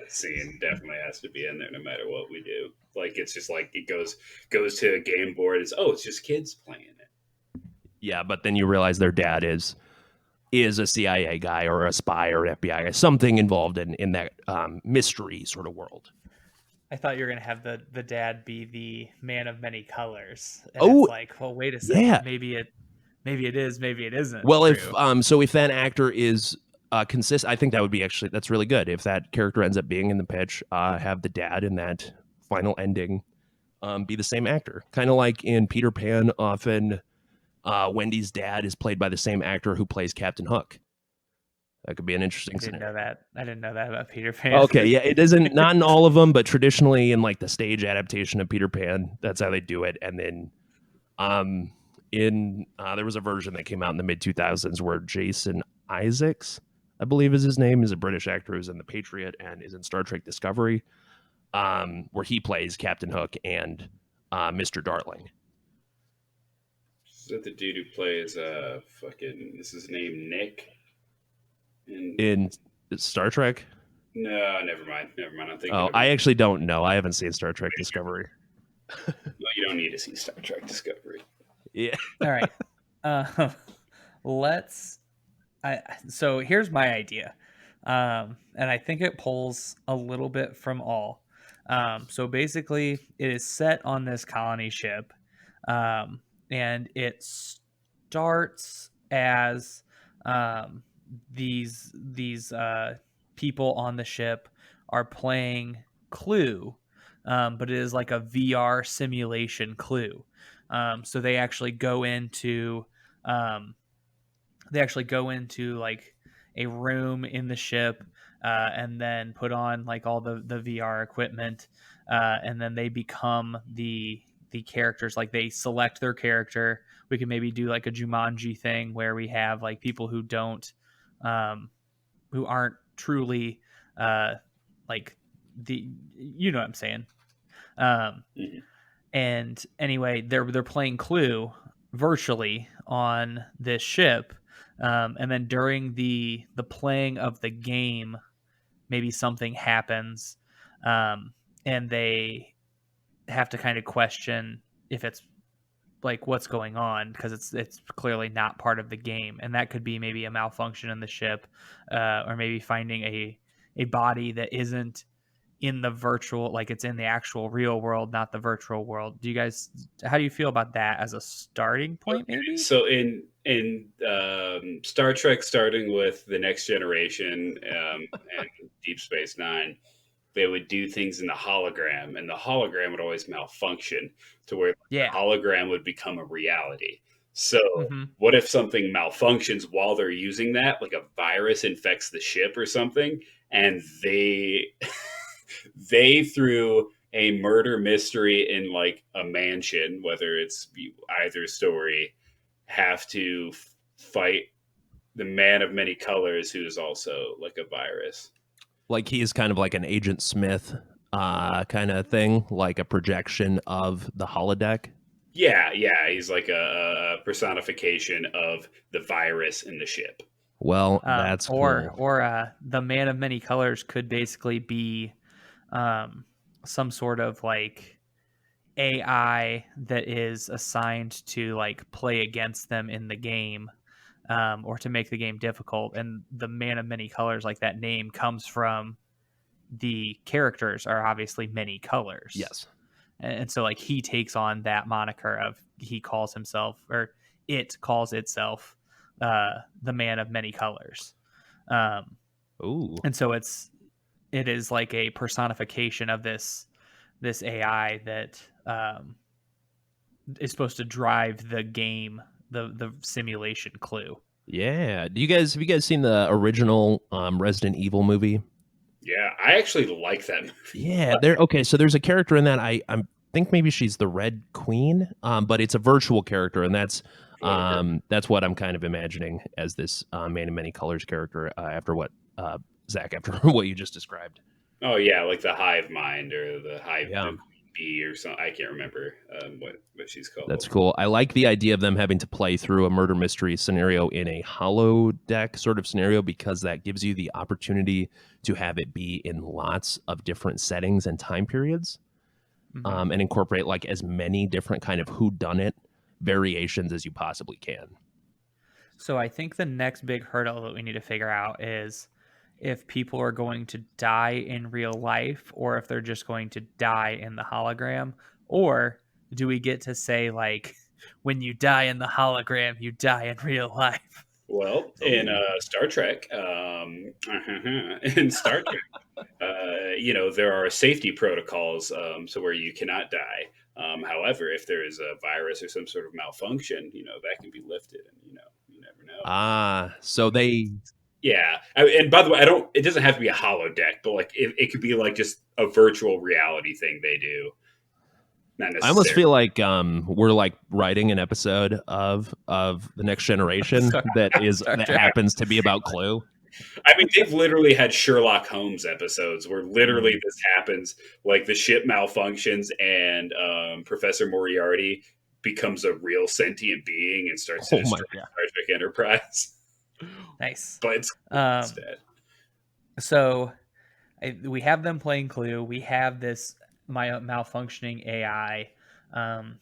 scene definitely has to be in there, no matter what we do. Like, it's just like it goes to a game board. It's just kids playing it. Yeah, but then you realize their dad is a CIA guy or a spy or an FBI guy, something involved in that mystery sort of world. I thought you were gonna have the dad be the man of many colors, and Oh, it's like, well, wait a second, yeah. maybe it is, maybe it isn't. Well, true. if that actor is consistent, I think that would be that's really good. If that character ends up being in the pitch, have the dad in that final ending be the same actor, kind of like in Peter Pan. Often, Wendy's dad is played by the same actor who plays Captain Hook. That could be an interesting scenario. I didn't know that about Peter Pan. Okay, yeah, it isn't not in all of them, but traditionally in like the stage adaptation of Peter Pan, that's how they do it. And then, there was a version that came out in the mid 2000s where Jason Isaacs, I believe is his name, is a British actor who's in The Patriot and is in Star Trek Discovery, where he plays Captain Hook and Mr. Darling. Is that the dude who plays is his name Nick? In Star Trek? No, never mind. I'm thinking. Oh, I actually don't know. I haven't seen Star Trek Discovery. Well, you don't need to see Star Trek Discovery. Yeah. All right. So here's my idea. And I think it pulls a little bit from all. So basically, it is set on this colony ship, and it starts as these people on the ship are playing Clue, but it is like a VR simulation Clue. So they actually go into like a room in the ship, and then put on like all the VR equipment, and then they become the characters. Like they select their character. We can maybe do like a Jumanji thing where we have like people who aren't truly like you know what I'm saying. And anyway, they're playing Clue virtually on this ship, and then during the playing of the game, maybe something happens, and they have to kind of question if it's like what's going on, because it's clearly not part of the game, and that could be maybe a malfunction in the ship, or maybe finding a body that isn't in the virtual, like it's in the actual real world, not the virtual world. How do you feel about that as a starting point? Maybe so in Star Trek, starting with the Next Generation and Deep Space Nine, they would do things in the hologram, and the hologram would always malfunction to where the hologram would become a reality. So what if something malfunctions while they're using that, like a virus infects the ship or something, and they through a murder mystery in like a mansion, whether it's either story, have to fight the man of many colors who is also like a virus. Like he's kind of like an Agent Smith kind of thing, like a projection of the holodeck. Yeah, he's like a personification of the virus in the ship. Well, that's cool. Or the man of many colors could basically be some sort of like AI that is assigned to like play against them in the game, or to make the game difficult. And the man of many colors, like that name, comes from the characters are obviously many colors. Yes. And so like he takes on that moniker of, he calls himself, or it calls itself, the man of many colors. Ooh. And so it is like a personification of this AI that is supposed to drive the game, the simulation Clue. Yeah. Have you guys seen the original Resident Evil movie? Yeah, I actually like that movie. Yeah, okay. So there's a character in that. I think maybe she's the Red Queen, but it's a virtual character, and that's what I'm kind of imagining as this man in many colors character. After what Zach, after what you just described. Oh yeah, like the Hive Mind or the Hive Bee or something. I can't remember what she's called. That's cool. I like the idea of them having to play through a murder mystery scenario in a holodeck sort of scenario, because that gives you the opportunity to have it be in lots of different settings and time periods, and incorporate like as many different kind of whodunit variations as you possibly can. So I think the next big hurdle that we need to figure out is if people are going to die in real life or if they're just going to die in the hologram, or do we get to say, like, when you die in the hologram, you die in real life? Well, in Star Trek, in Star Trek, there are safety protocols, so where you cannot die. However, if there is a virus or some sort of malfunction, that can be lifted, and you never know. So they. Yeah, and by the way, it doesn't have to be a holodeck, but like it could be like just a virtual reality thing they do. Not necessarily. I almost feel like we're like writing an episode of the Next Generation that happens to be about Clue. I mean, they've literally had Sherlock Holmes episodes where literally this happens, like the ship malfunctions and Professor Moriarty becomes a real sentient being and starts to destroy Star Trek Enterprise. Nice. But it's instead. So we have them playing Clue. We have this malfunctioning AI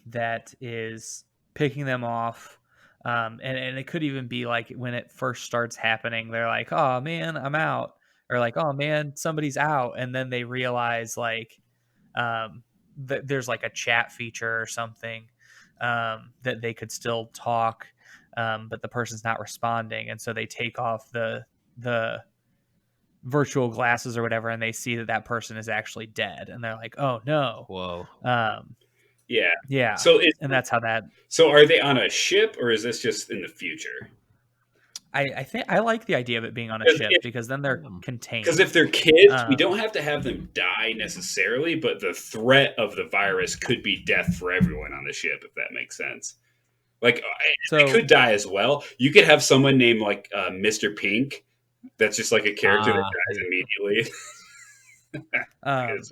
that is picking them off. And it could even be like when it first starts happening, they're like, oh man, I'm out. Or like, oh man, somebody's out. And then they realize like that there's like a chat feature or something that they could still talk, but the person's not responding. And so they take off the virtual glasses or whatever, and they see that person is actually dead. And they're like, oh no. Whoa. Yeah. And that's how that. So are they on a ship or is this just in the future? I think I like the idea of it being on a ship because then they're contained. Because if they're kids, we don't have to have them die necessarily, but the threat of the virus could be death for everyone on the ship, if that makes sense. Like, they could die as well. You could have someone named like Mr. Pink. That's just like a character that dies immediately.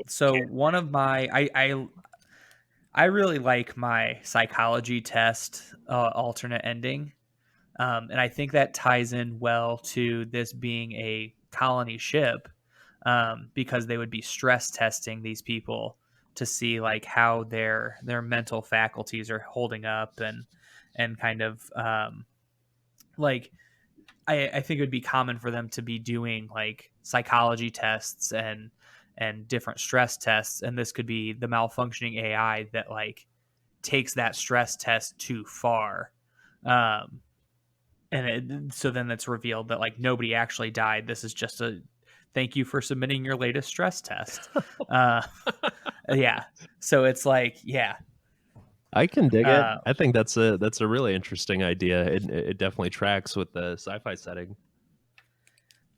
So one of my I really like my psychology test alternate ending. And I think that ties in well to this being a colony ship, because they would be stress testing these people to see like how their mental faculties are holding up and kind of like I think it would be common for them to be doing like psychology tests and different stress tests, and this could be the malfunctioning AI that like takes that stress test too far. So then it's revealed that like nobody actually died. This is just a thank you for submitting your latest stress test. Yeah. So it's like, yeah. I can dig it. I think that's a really interesting idea. It definitely tracks with the sci-fi setting.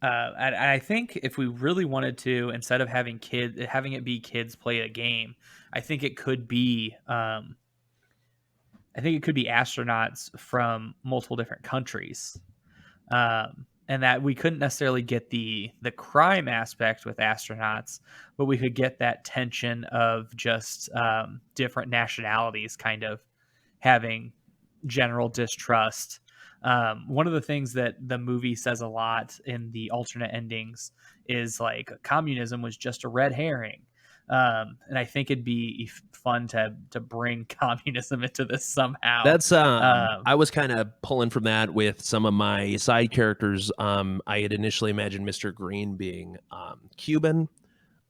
And I think if we really wanted to, instead of having it be kids play a game, I think it could be astronauts from multiple different countries, and that we couldn't necessarily get the crime aspect with astronauts, but we could get that tension of just different nationalities kind of having general distrust. One of the things that the movie says a lot in the alternate endings is like communism was just a red herring. And I think it'd be fun to bring communism into this somehow. That's I was kind of pulling from that with some of my side characters. I had initially imagined Mr. Green being Cuban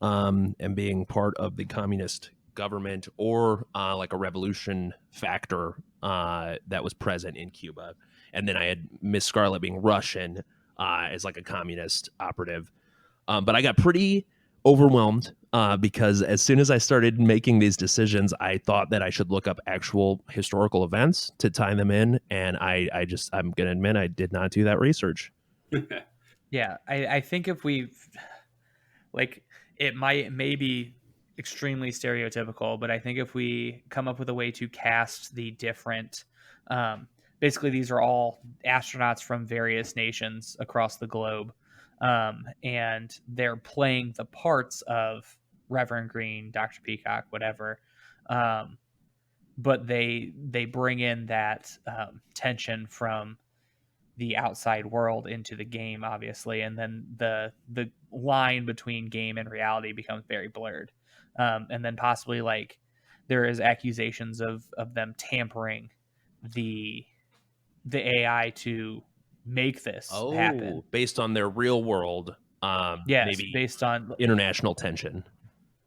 and being part of the communist government, or like a revolution factor that was present in Cuba. And then I had Miss Scarlet being Russian as like a communist operative. But I got pretty overwhelmed because as soon as I started making these decisions, I thought that I should look up actual historical events to tie them in. And I'm going to admit I did not do that research. Yeah, I think if we've like, it may be extremely stereotypical, but I think if we come up with a way to cast the different, basically these are all astronauts from various nations across the globe, and they're playing the parts of Reverend Green, Dr. Peacock, whatever, but they bring in that tension from the outside world into the game, obviously, and then the line between game and reality becomes very blurred, and then possibly like there is accusations of them tampering the AI to make this happen. Based on their real world, yes, maybe based on international tension.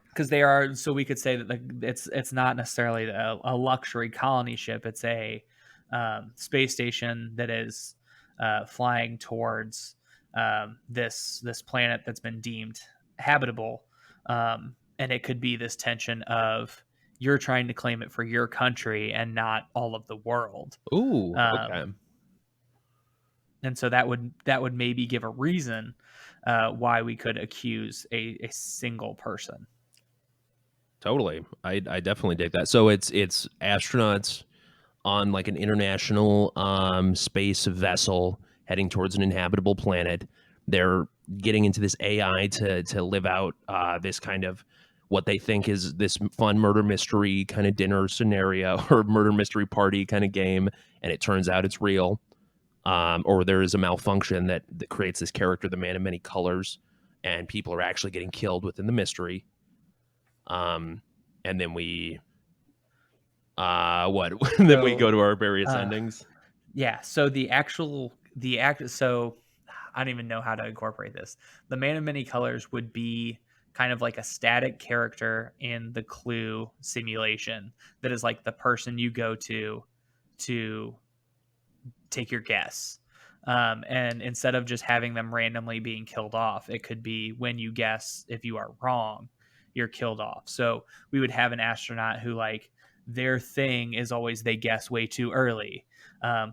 Because they are, so we could say that it's not necessarily a luxury colony ship. It's a space station that is flying towards this planet that's been deemed habitable, and it could be this tension of you're trying to claim it for your country and not all of the world. Okay. And so that would maybe give a reason why we could accuse a single person. Totally. I definitely dig that. So it's astronauts on like an international space vessel heading towards an inhabitable planet. They're getting into this AI to live out this kind of what they think is this fun murder mystery kind of dinner scenario or murder mystery party kind of game, and it turns out it's real. Or there is a malfunction that creates this character, the man of many colors, and people are actually getting killed within the mystery. And then we then we go to our various endings. Yeah, so so I don't even know how to incorporate this. The man of many colors would be kind of like a static character in the Clue simulation that is like the person you go to take your guess. And instead of just having them randomly being killed off, it could be when you guess, if you are wrong, you're killed off. So we would have an astronaut who, like, their thing is always they guess way too early.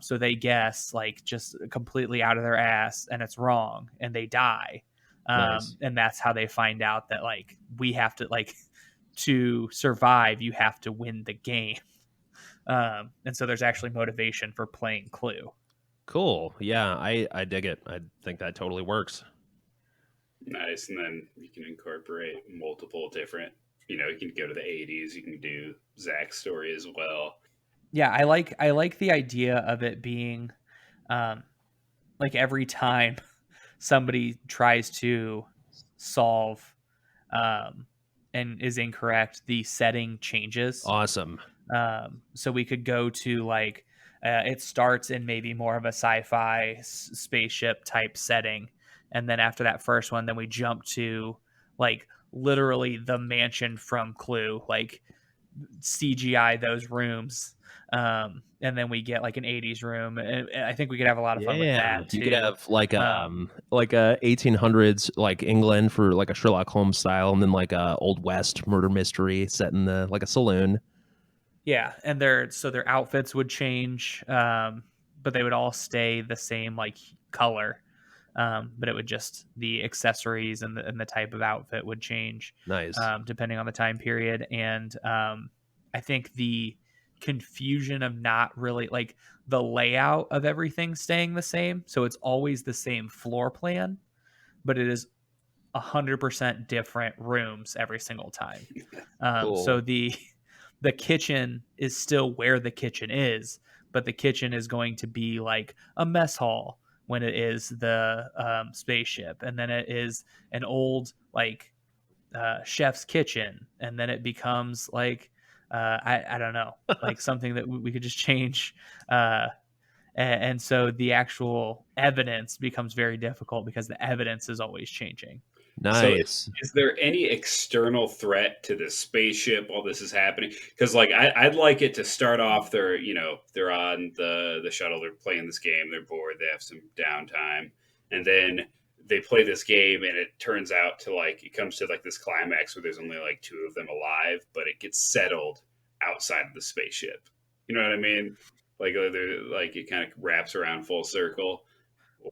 So they guess like just completely out of their ass and it's wrong and they die. Nice. And that's how they find out that, like, we have to, like, to survive, you have to win the game. And so there's actually motivation for playing Clue. Cool. Yeah, I dig it. I think that totally works. Nice. And then you can incorporate multiple different, you can go to the 80s. You can do Zach's story as well. Yeah, I like the idea of it being like every time somebody tries to solve and is incorrect, the setting changes. Awesome. So we could go to, like, it starts in maybe more of a sci-fi spaceship type setting, and then after that first one, then we jump to, like, literally the mansion from Clue, like CGI those rooms, and then we get like an 80s room, and I think we could have a lot of fun with that too. You could have like a 1800s like England for like a Sherlock Holmes style, and then like a Old West murder mystery set in the like a saloon. Yeah, and their outfits would change, but they would all stay the same, like, color. But it would just, the accessories and the type of outfit would change. Nice. Depending on the time period. And I think the confusion of not really, like, the layout of everything staying the same. So it's always the same floor plan, but it is 100% different rooms every single time. Cool. So the kitchen is still where the kitchen is, but the kitchen is going to be like a mess hall when it is the spaceship, and then it is an old, like, chef's kitchen, and then it becomes like I don't know, like something that we could just change. And so the actual evidence becomes very difficult because the evidence is always changing. Nice. So is there any external threat to the spaceship while this is happening? Because, like, I'd like it to start off, they're on the shuttle, they're playing this game, they're bored, they have some downtime, and then they play this game, and it turns out to, like, it comes to like this climax where there's only like two of them alive, but it gets settled outside of the spaceship. You know what I mean? Like, it kind of wraps around full circle.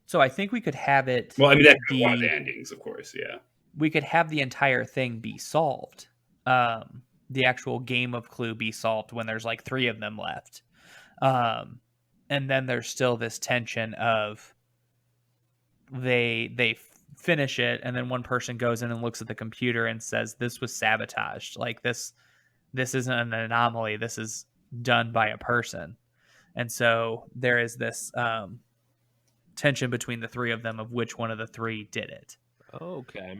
So I think we could have it. Well, I mean, that's one of the endings, of course. Yeah, we could have the entire thing be solved. The actual game of Clue be solved when there's like three of them left, and then there's still this tension of they finish it, and then one person goes in and looks at the computer and says, "This was sabotaged. Like, this isn't an anomaly. This is done by a person." And so there is this tension between the three of them of which one of the three did it. Okay.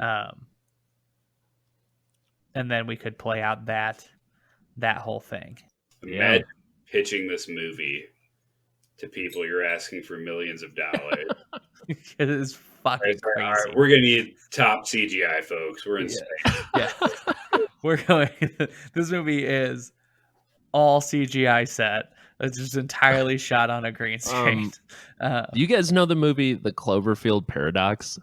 And then we could play out that whole thing. Imagine pitching this movie to people, you're asking for millions of dollars. It is fucking crazy. All right, we're gonna need top CGI, folks. We're in space. Yeah. We're going. This movie is all CGI set. It's just entirely shot on a green screen. Do you guys know the movie The Cloverfield Paradox?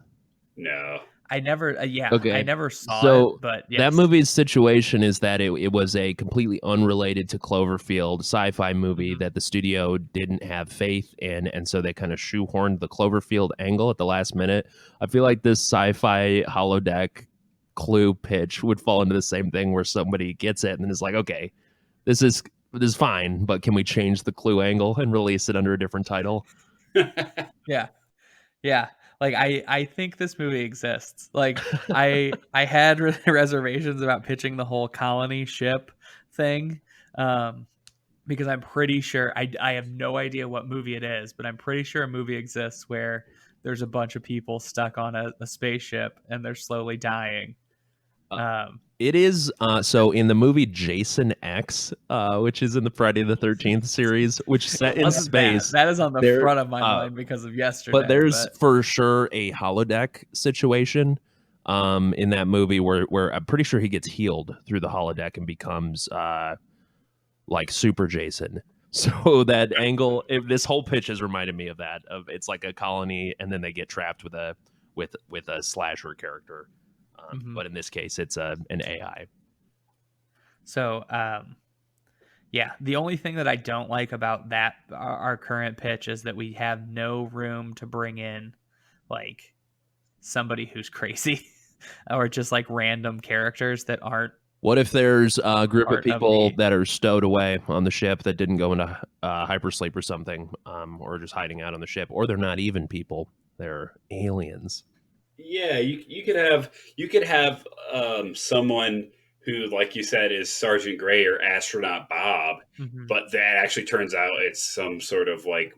No. I never, Okay. I never saw it, but yes. That movie's situation is that it was a completely unrelated to Cloverfield sci-fi movie that the studio didn't have faith in, and so they kind of shoehorned the Cloverfield angle at the last minute. I feel like this sci-fi holodeck Clue pitch would fall into the same thing, where somebody gets it and is like, okay, this is fine, but can we change the Clue angle and release it under a different title? Yeah. Like I think this movie exists. Like I had reservations about pitching the whole colony ship thing, because I'm pretty sure I have no idea what movie it is, but I'm pretty sure a movie exists where there's a bunch of people stuck on a spaceship and they're slowly dying. It is so in the movie Jason X, which is in the Friday the 13th series, which set in space. That is on the front of my mind because of yesterday. But there's for sure a holodeck situation in that movie where I'm pretty sure he gets healed through the holodeck and becomes like Super Jason. So that angle, this whole pitch has reminded me of that. Of it's like a colony, and then they get trapped with a slasher character. But in this case, it's an AI. So, yeah, the only thing that I don't like about that our current pitch is that we have no room to bring in like somebody who's crazy or just like random characters that aren't. What if there's a group of people that are stowed away on the ship that didn't go into hypersleep or something, or just hiding out on the ship, or they're not even people, they're aliens? Yeah, you could have someone who, like you said, is Sergeant Gray or Astronaut Bob, but that actually turns out it's some sort of like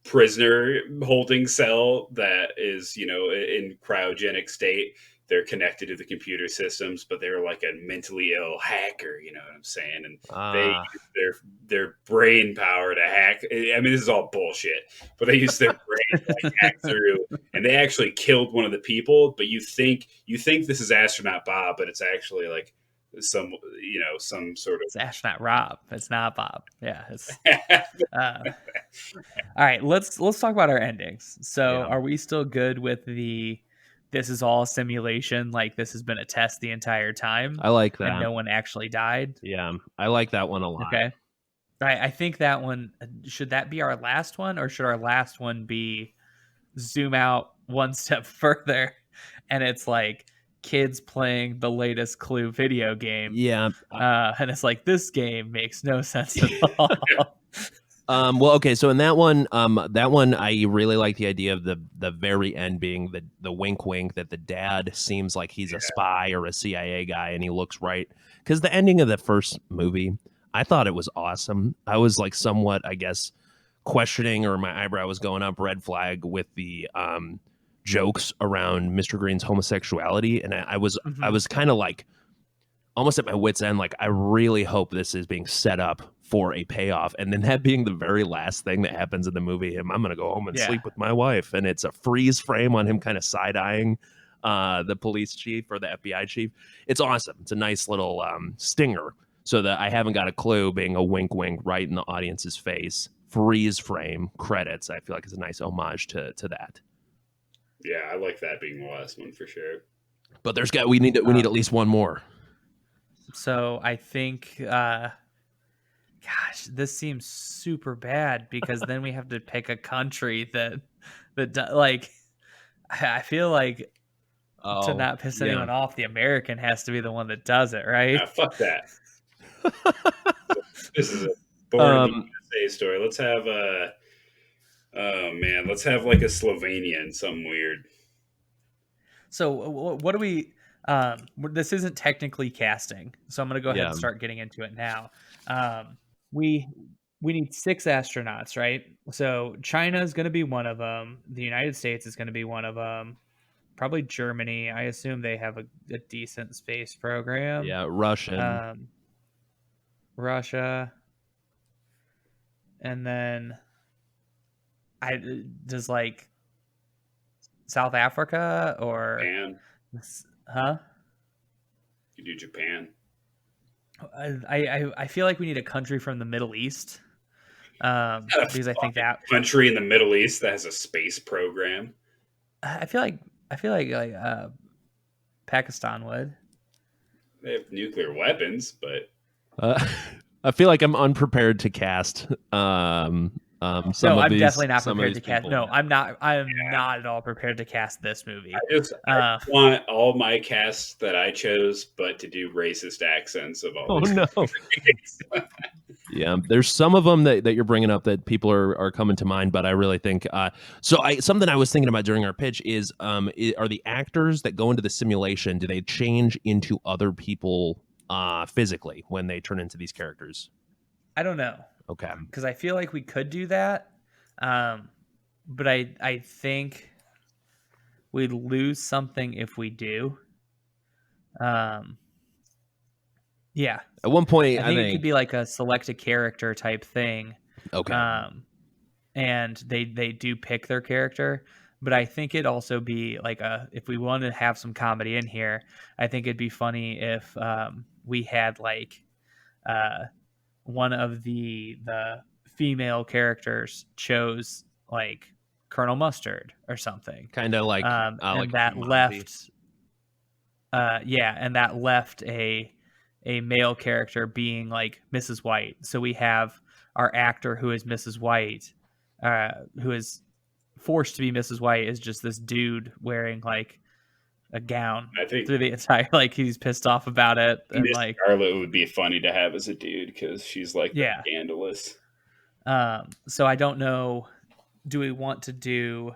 prisoner holding cell that is, in cryogenic state. They're connected to the computer systems, but they're like a mentally ill hacker. You know what I'm saying? And they use their brain power to hack. I mean, this is all bullshit, but they use their brain to like hack through, and they actually killed one of the people. But you think this is Astronaut Bob, but it's actually like some sort of. It's Astronaut Rob. It's not Bob. Yeah. It's, all right. Let's talk about our endings. So, are we still good with this is all a simulation, like this has been a test the entire time? I like that. And no one actually died? Yeah, I like that one a lot. Okay. I think that one, should that be our last one, or should our last one be zoom out one step further and it's like kids playing the latest Clue video game? Yeah. And it's like, this game makes no sense at all. Well, okay, so in that one, I really like the idea of the very end being the wink wink that the dad seems like he's a spy or a CIA guy, and he looks right. Because the ending of the first movie, I thought it was awesome. I was like somewhat, I guess, questioning, or my eyebrow was going up, red flag with the jokes around Mr. Green's homosexuality, and I was kind of like almost at my wit's end, like I really hope this is being set up for a payoff, and then that being the very last thing that happens in the movie, I'm gonna go home and sleep with my wife, and it's a freeze frame on him kind of side-eyeing the police chief or the FBI chief. It's awesome. It's a nice little stinger, so that I haven't got a clue being a wink wink right in the audience's face. Freeze frame credits, I feel like it's a nice homage to that. Yeah, I like that being the last one for sure. But we need at least one more. So I think gosh, this seems super bad, because then we have to pick a country that like, I feel like to not piss anyone off, the American has to be the one that does it, right? Yeah, fuck that. This is a boring USA story. Let's have let's have like a Slovenian, something weird. So what do we? This isn't technically casting, so I'm going to go ahead and start getting into it now. We need 6 astronauts, right? So China is going to be one of them. The United States is going to be one of them. Probably Germany. I assume they have a decent space program. Yeah, Russia. And then does like South Africa or Japan. Huh? You do Japan. I feel like we need a country from the Middle East. Because I think that country in the Middle East that has a space program. I feel like Pakistan would. They have nuclear weapons, but I feel like I'm unprepared to cast some no, of I'm these, definitely not some of prepared these to cast. people. No, I'm not. I am not at all prepared to cast this movie. I want all my casts that I chose, but to do racist accents of all. Oh no! Yeah, there's some of them that you're bringing up that people are coming to mind, but I really think something I was thinking about during our pitch is are the actors that go into the simulation, do they change into other people physically when they turn into these characters? I don't know. Okay, because I feel like we could do that, but I think we'd lose something if we do. Yeah. At one point, I think it could be like a select a character type thing. Okay. And they do pick their character, but I think it'd also be like if we want to have some comedy in here, I think it'd be funny if we had like one of the female characters chose like Colonel Mustard or something, kind of like and like that left and that left a male character being like Mrs. White. So we have our actor who is Mrs. White, who is forced to be Mrs. White, is just this dude wearing like a gown through the entire, like he's pissed off about it, and Miss like Scarlet would be funny to have as a dude because she's like scandalous. So I don't know. Do we want to do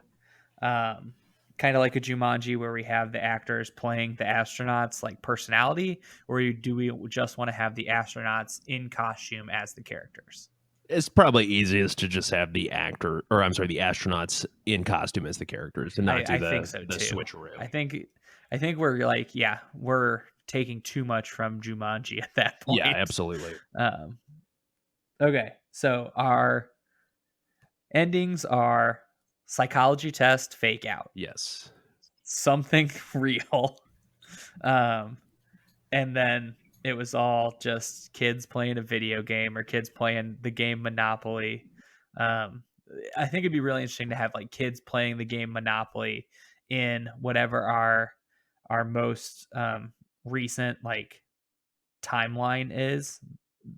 kind of like a Jumanji where we have the actors playing the astronauts like personality, or do we just want to have the astronauts in costume as the characters? It's probably easiest to just have the astronauts in costume as the characters and not do the switcheroo. I think we're like, we're taking too much from Jumanji at that point. Yeah, absolutely. Okay, so our endings are psychology test, fake out. Yes. Something real. And then it was all just kids playing a video game or kids playing the game Monopoly. I think it'd be really interesting to have like kids playing the game Monopoly in whatever our most recent like timeline is,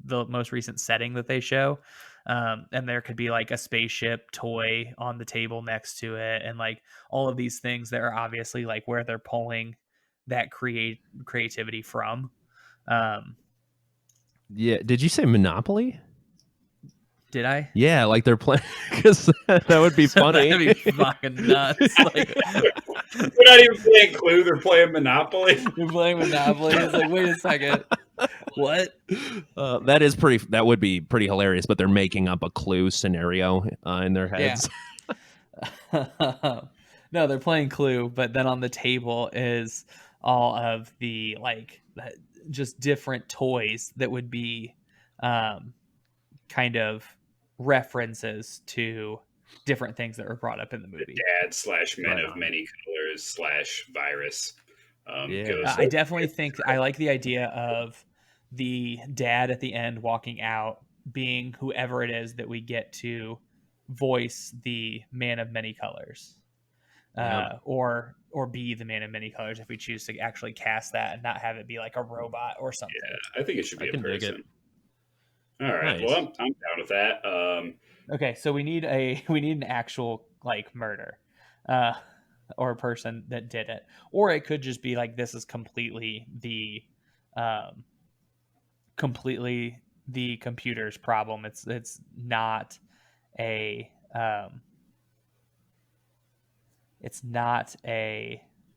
the most recent setting that they show. And there could be like a spaceship toy on the table next to it, and like all of these things that are obviously like where they're pulling that creativity from. Yeah. Did you say Monopoly? Did I? Yeah, like they're playing, because that would be funny. That'd be fucking nuts. Like, they're not even playing Clue; they're playing Monopoly. They're playing Monopoly. It's like, wait a second, what? That would be pretty hilarious. But they're making up a Clue scenario in their heads. Yeah. No, they're playing Clue, but then on the table is all of the like just different toys that would be kind of references to different things that were brought up in the movie. Dad/men of many colors/virus. I definitely think I like the idea of the dad at the end walking out being whoever it is that we get to voice the man of many colors. Or be the man of many colors if we choose to actually cast that and not have it be like a robot or something. Yeah, I think it should be a person. All right. Nice. Well, I'm down with that. Okay, so we need an actual like murder, or a person that did it, or it could just be like this is completely the computer's problem. It's not a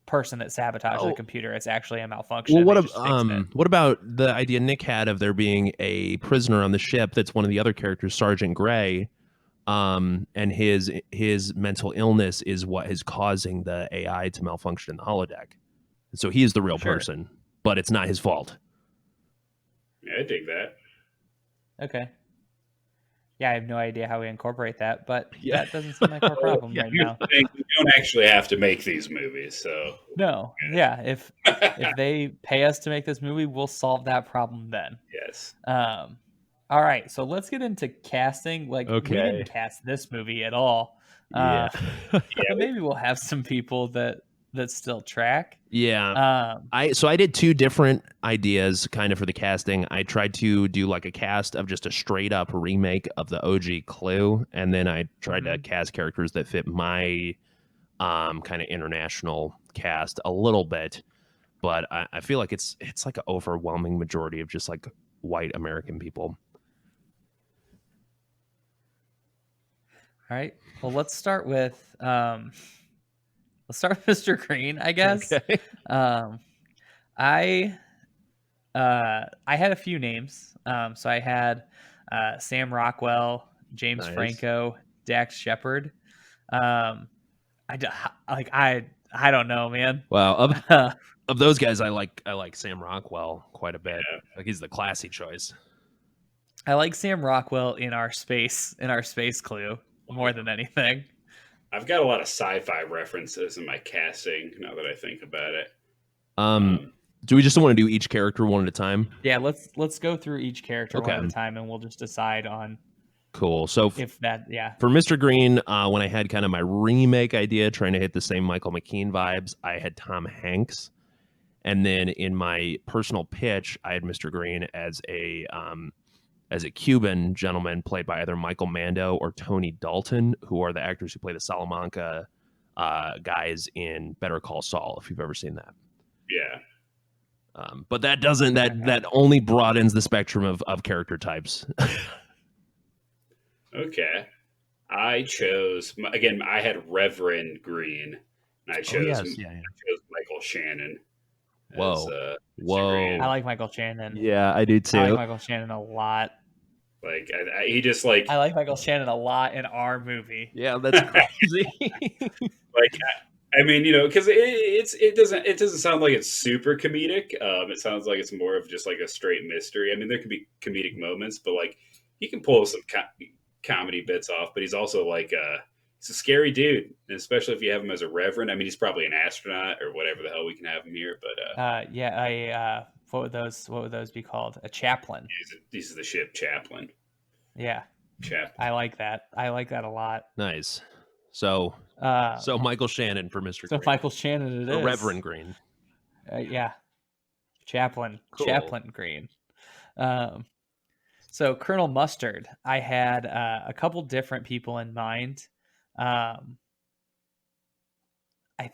person that sabotaged the computer. It's actually a malfunction. Well, what about the idea Nick had of there being a prisoner on the ship that's one of the other characters, Sergeant Gray, and his mental illness is what is causing the AI to malfunction in the holodeck. So he is the real person, but it's not his fault. Yeah, I dig that. Okay. I have no idea how we incorporate that, but that doesn't seem like our problem right now. We don't actually have to make these movies, so no, yeah. If they pay us to make this movie, we'll solve that problem then. yes. All right, so let's get into casting. Like, we didn't cast this movie at all. Yeah. But maybe we'll have some people that still track. Yeah. I did two different ideas kind of for the casting. I tried to do like a cast of just a straight up remake of the OG Clue, and then I tried to cast characters that fit my kind of international cast a little bit. But I feel like it's like an overwhelming majority of just like white American people. All right. Well, let's start with Mr. Green, I guess. Okay. I had a few names. So I had Sam Rockwell, James Franco, Dax Shepard. I don't know, man. Wow. Of those guys, I like Sam Rockwell quite a bit. Yeah. Like, he's the classy choice. I like Sam Rockwell in our space Clue more than anything. I've got a lot of sci-fi references in my casting now that I think about it. Do we just want to do each character one at a time? Yeah, let's go through each character one at a time, and we'll just decide on. Cool. So if that, for Mr. Green, when I had kind of my remake idea, trying to hit the same Michael McKean vibes, I had Tom Hanks, and then in my personal pitch, I had Mr. Green as a Cuban gentleman played by either Michael Mando or Tony Dalton, who are the actors who play the Salamanca guys in Better Call Saul, if you've ever seen that. Yeah. But that doesn't that only broadens the spectrum of character types. Okay. I chose again. I had Reverend Green, and I chose I chose Michael Shannon. Whoa. I like Michael Shannon. Yeah, I do too. I like Michael Shannon a lot. Like he just like I like Michael Shannon a lot in our movie. Yeah, that's crazy. Like, I mean, because it doesn't sound like it's super comedic. It sounds like it's more of just like a straight mystery. I mean, there can be comedic moments, but like he can pull some comedy bits off. But he's also like he's a scary dude, and especially if you have him as a reverend. I mean, he's probably an astronaut or whatever the hell we can have him here. But what would those be called? A chaplain. He's the ship chaplain. Yeah. Chaplain. I like that. I like that a lot. Nice. So Michael Shannon for Mr. Green. So Michael Shannon it is. Reverend Green. Yeah. Chaplain. Cool. Chaplain Green. So Colonel Mustard, I had a couple different people in mind. I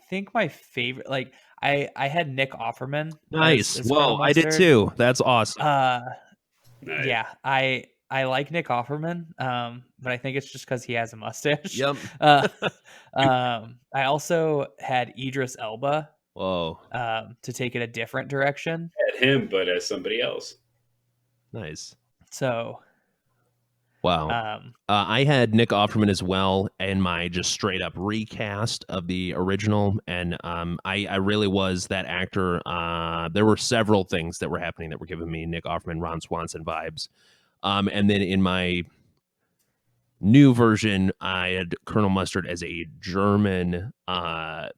think my favorite, like I had Nick Offerman. Nice. Whoa, I did too. That's awesome. Nice. Yeah, I like Nick Offerman, but I think it's just because he has a mustache. Yep. I also had Idris Elba. Whoa. To take it a different direction. I had him, but as somebody else. Nice. So. Wow. I had Nick Offerman as well in my just straight up recast of the original. And I really was that actor. There were several things that were happening that were giving me Nick Offerman, Ron Swanson vibes. And then in my new version, I had Colonel Mustard as a German, a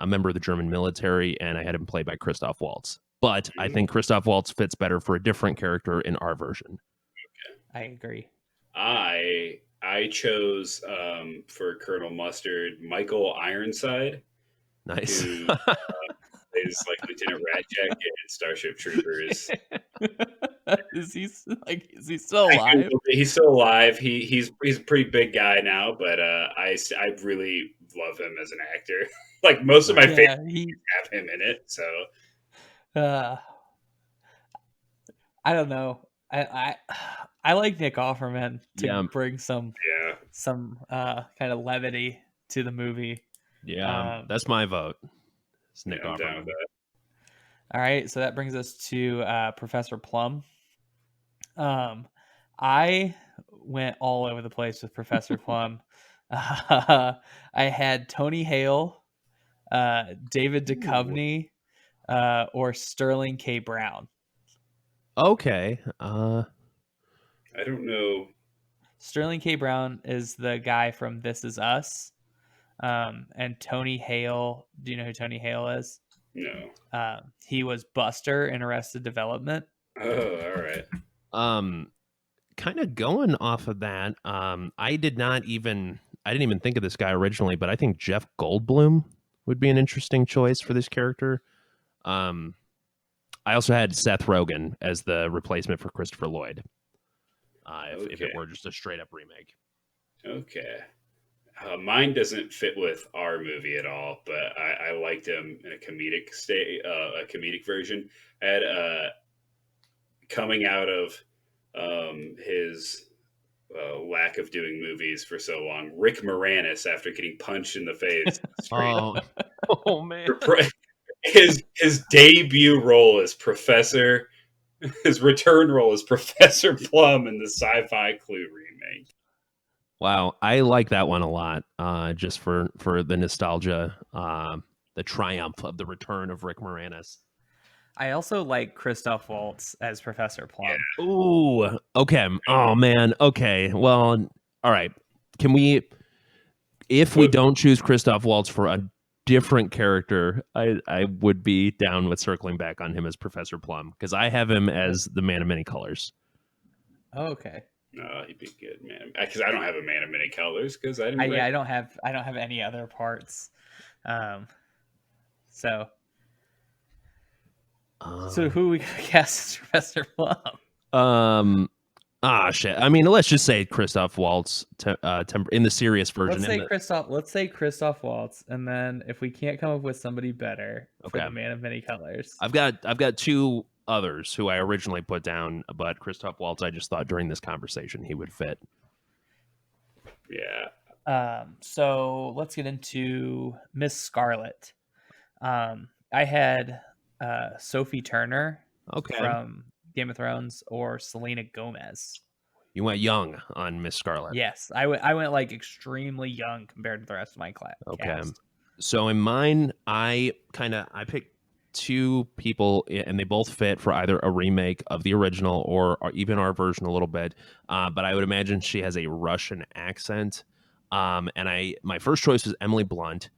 member of the German military, and I had him played by Christoph Waltz. But I think Christoph Waltz fits better for a different character in our version. I agree. I chose for Colonel Mustard Michael Ironside. Nice. Who is like Lieutenant Ratchet in Starship Troopers. Is he still alive? He's still alive. He's a pretty big guy now, but I really love him as an actor. Like most of my favorites have him in it. So I don't know. I like Nick Offerman to bring some kind of levity to the movie. Yeah, that's my vote. It's Nick Offerman. Down with that. All right, so that brings us to Professor Plum. I went all over the place with Professor Plum. I had Tony Hale, David Duchovny, or Sterling K. Brown. Okay. I don't know. Sterling K. Brown is the guy from This Is Us. And Tony Hale. Do you know who Tony Hale is? No. He was Buster in Arrested Development. Oh, all right. Kind of going off of that, I didn't even think of this guy originally, but I think Jeff Goldblum would be an interesting choice for this character. I also had Seth Rogen as the replacement for Christopher Lloyd. If it were just a straight up remake. Okay. Mine doesn't fit with our movie at all, but I liked him in a comedic version. I had coming out of his lack of doing movies for so long, Rick Moranis after getting punched in the face. Oh man! His debut role as Professor, his return role as Professor Plum in the Sci-Fi Clue remake. Wow, I like that one a lot. Just for the nostalgia, the triumph of the return of Rick Moranis. I also like Christoph Waltz as Professor Plum. Yeah. Ooh, okay. Oh man. Okay. Well, all right. Can we, if we don't choose Christoph Waltz for a different character, I would be down with circling back on him as Professor Plum because I have him as the Man of Many Colors. Okay. No, he'd be good, man. Because I don't have a Man of Many Colors because I didn't. I don't have any other parts. So who we gonna cast as Professor Plum? Shit. I mean, let's just say Christoph Waltz in the serious version. Let's say Christoph Waltz, and then if we can't come up with somebody better for the Man of Many Colors, I've got two others who I originally put down, but Christoph Waltz, I just thought during this conversation he would fit. Yeah. So let's get into Miss Scarlet. I had Sophie Turner from Game of Thrones or Selena Gomez. You went young on Miss Scarlet. Yes, I went like extremely young compared to the rest of my class. Okay. So in mine, I picked two people, and they both fit for either a remake of the original or even our version a little bit. But I would imagine she has a Russian accent. And my first choice was Emily Blunt,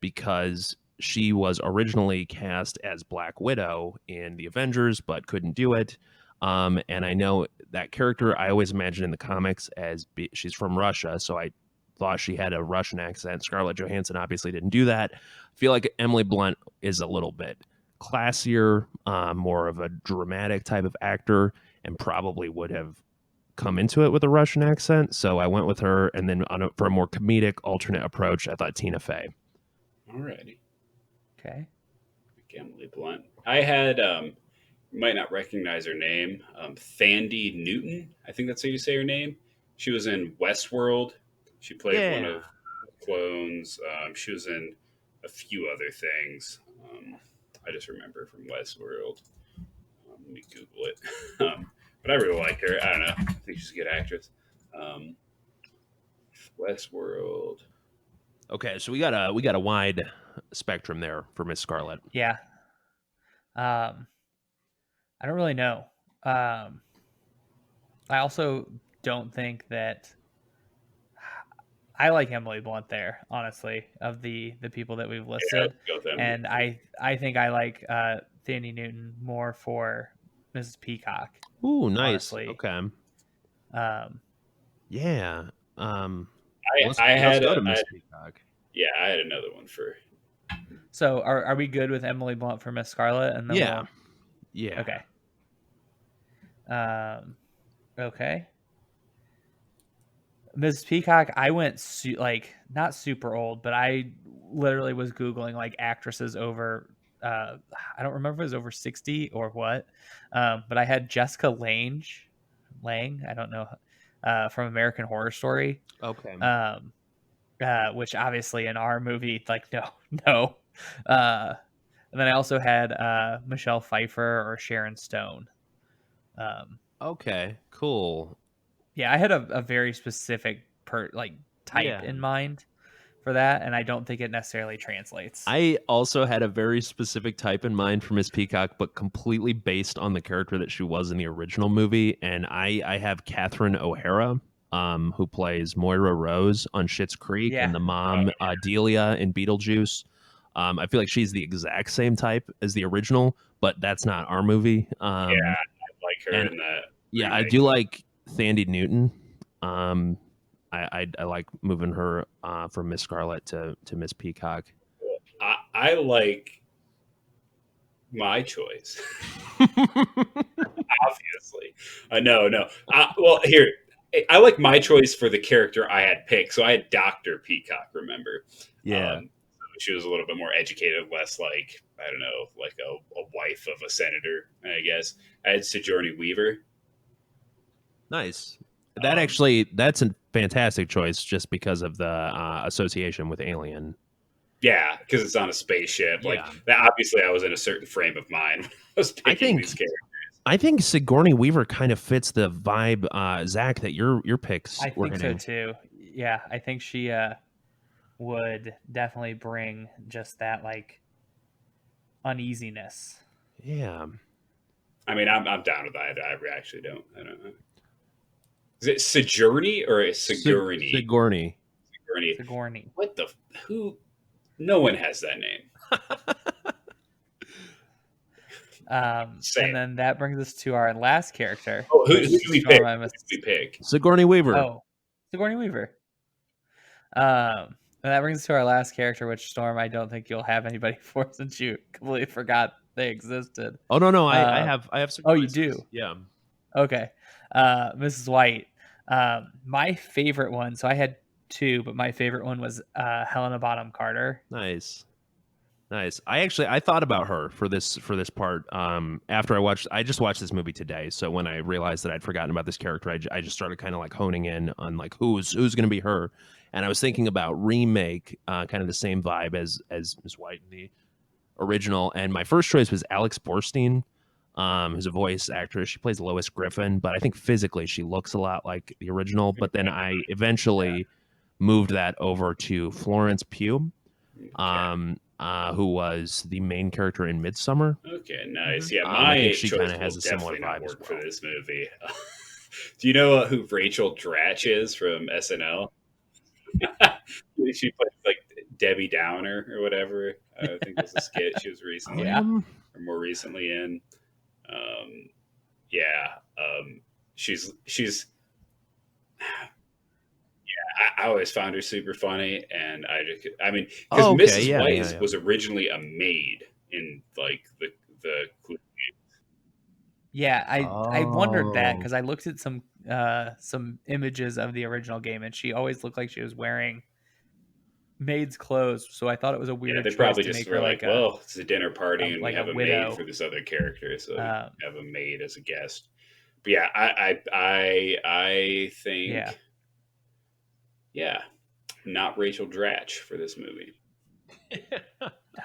because she was originally cast as Black Widow in the Avengers, but couldn't do it. And I know that character I always imagine in the comics as she's from Russia, so I thought she had a Russian accent. Scarlett Johansson obviously didn't do that. I feel like Emily Blunt is a little bit classier, more of a dramatic type of actor, and probably would have come into it with a Russian accent. So I went with her, and then for a more comedic alternate approach, I thought Tina Fey. Alrighty. Okay. Emily Blunt. I had you might not recognize her name, Thandie Newton. I think that's how you say her name. She was in Westworld. She played one of the clones. She was in a few other things. I just remember from Westworld. Let me Google it. But I really like her. I don't know. I think she's a good actress. Westworld. Okay, so we got a wide spectrum there for Miss Scarlet. Yeah. I don't really know. I also don't think that I like Emily Blunt there, honestly, of the people that we've listed. And I think I like Thandie Newton more for Mrs. Peacock. Ooh, nice. Honestly. Okay. Yeah. I had Miss Peacock. Yeah, I had another one for. So are we good with Emily Blunt for Miss Scarlet? And then yeah. Okay. Okay. Mrs. Peacock, I went not super old, but I literally was Googling like actresses over. I don't remember if it was over 60 or what, but I had Jessica Lange. I don't know, from American Horror Story. Okay. Which obviously in our movie, like no. And then I also had Michelle Pfeiffer or Sharon Stone. Okay, cool. Yeah, I had a very specific type in mind for that, and I don't think it necessarily translates. I also had a very specific type in mind for Miss Peacock, but completely based on the character that she was in the original movie. And I have Catherine O'Hara, who plays Moira Rose on Schitt's Creek, and the mom Delia in Beetlejuice. I feel like she's the exact same type as the original, but that's not our movie. I like her in that. Yeah, remake. I do like Thandie Newton. I like moving her from Miss Scarlet to Miss Peacock. I like my choice. Obviously. No. Well, here, I like my choice for the character I had picked. So I had Dr. Peacock, remember? Yeah. She was a little bit more educated, less like, I don't know, like a wife of a senator, I guess. I had Sigourney Weaver. Nice. That's a fantastic choice just because of the association with Alien. Yeah, because it's on a spaceship. Like, obviously I was in a certain frame of mind when I was picking these characters. I think Sigourney Weaver kind of fits the vibe, Zach, that your picks were hitting. I think so too. Yeah, I think she would definitely bring just that like uneasiness. Yeah. I mean, I'm down with that. I actually don't. I don't know. Is it Sigourney or Sigourney? Sigourney. What the? Who? No one has that name. And then that brings us to our last character. Oh, who do we pick? Sigourney Weaver. Oh, Sigourney Weaver. And that brings us to our last character, which, Storm, I don't think you'll have anybody for since you completely forgot they existed. Oh no, I have. Oh, you do? Yeah. Okay. Mrs. White. My favorite one. So I had two, but my favorite one was Helena Bonham Carter. Nice. I thought about her for this part. After I just watched this movie today. So when I realized that I'd forgotten about this character, I just started kind of like honing in on like who's going to be her. And I was thinking about remake, kind of the same vibe as Miss White in the original. And my first choice was Alex Borstein, who's a voice actress. She plays Lois Griffin, but I think physically she looks a lot like the original. But then I eventually moved that over to Florence Pugh, who was the main character in Midsommar. Okay, nice. Yeah, I think she kind of has a similar vibe as well. For this movie. Do you know who Rachel Dratch is from SNL? She plays like Debbie Downer or whatever. I think it was a skit she was recently or more recently in. She's I always found her super funny, and because Mrs. White was originally a maid in like the Yeah, I wondered that because I looked at some images of the original game, and she always looked like she was wearing maid's clothes. So I thought it was a weird. They probably just were like, well, it's a dinner party, and we have a maid for this other character, so we have a maid as a guest. But yeah, I think, not Rachel Dratch for this movie.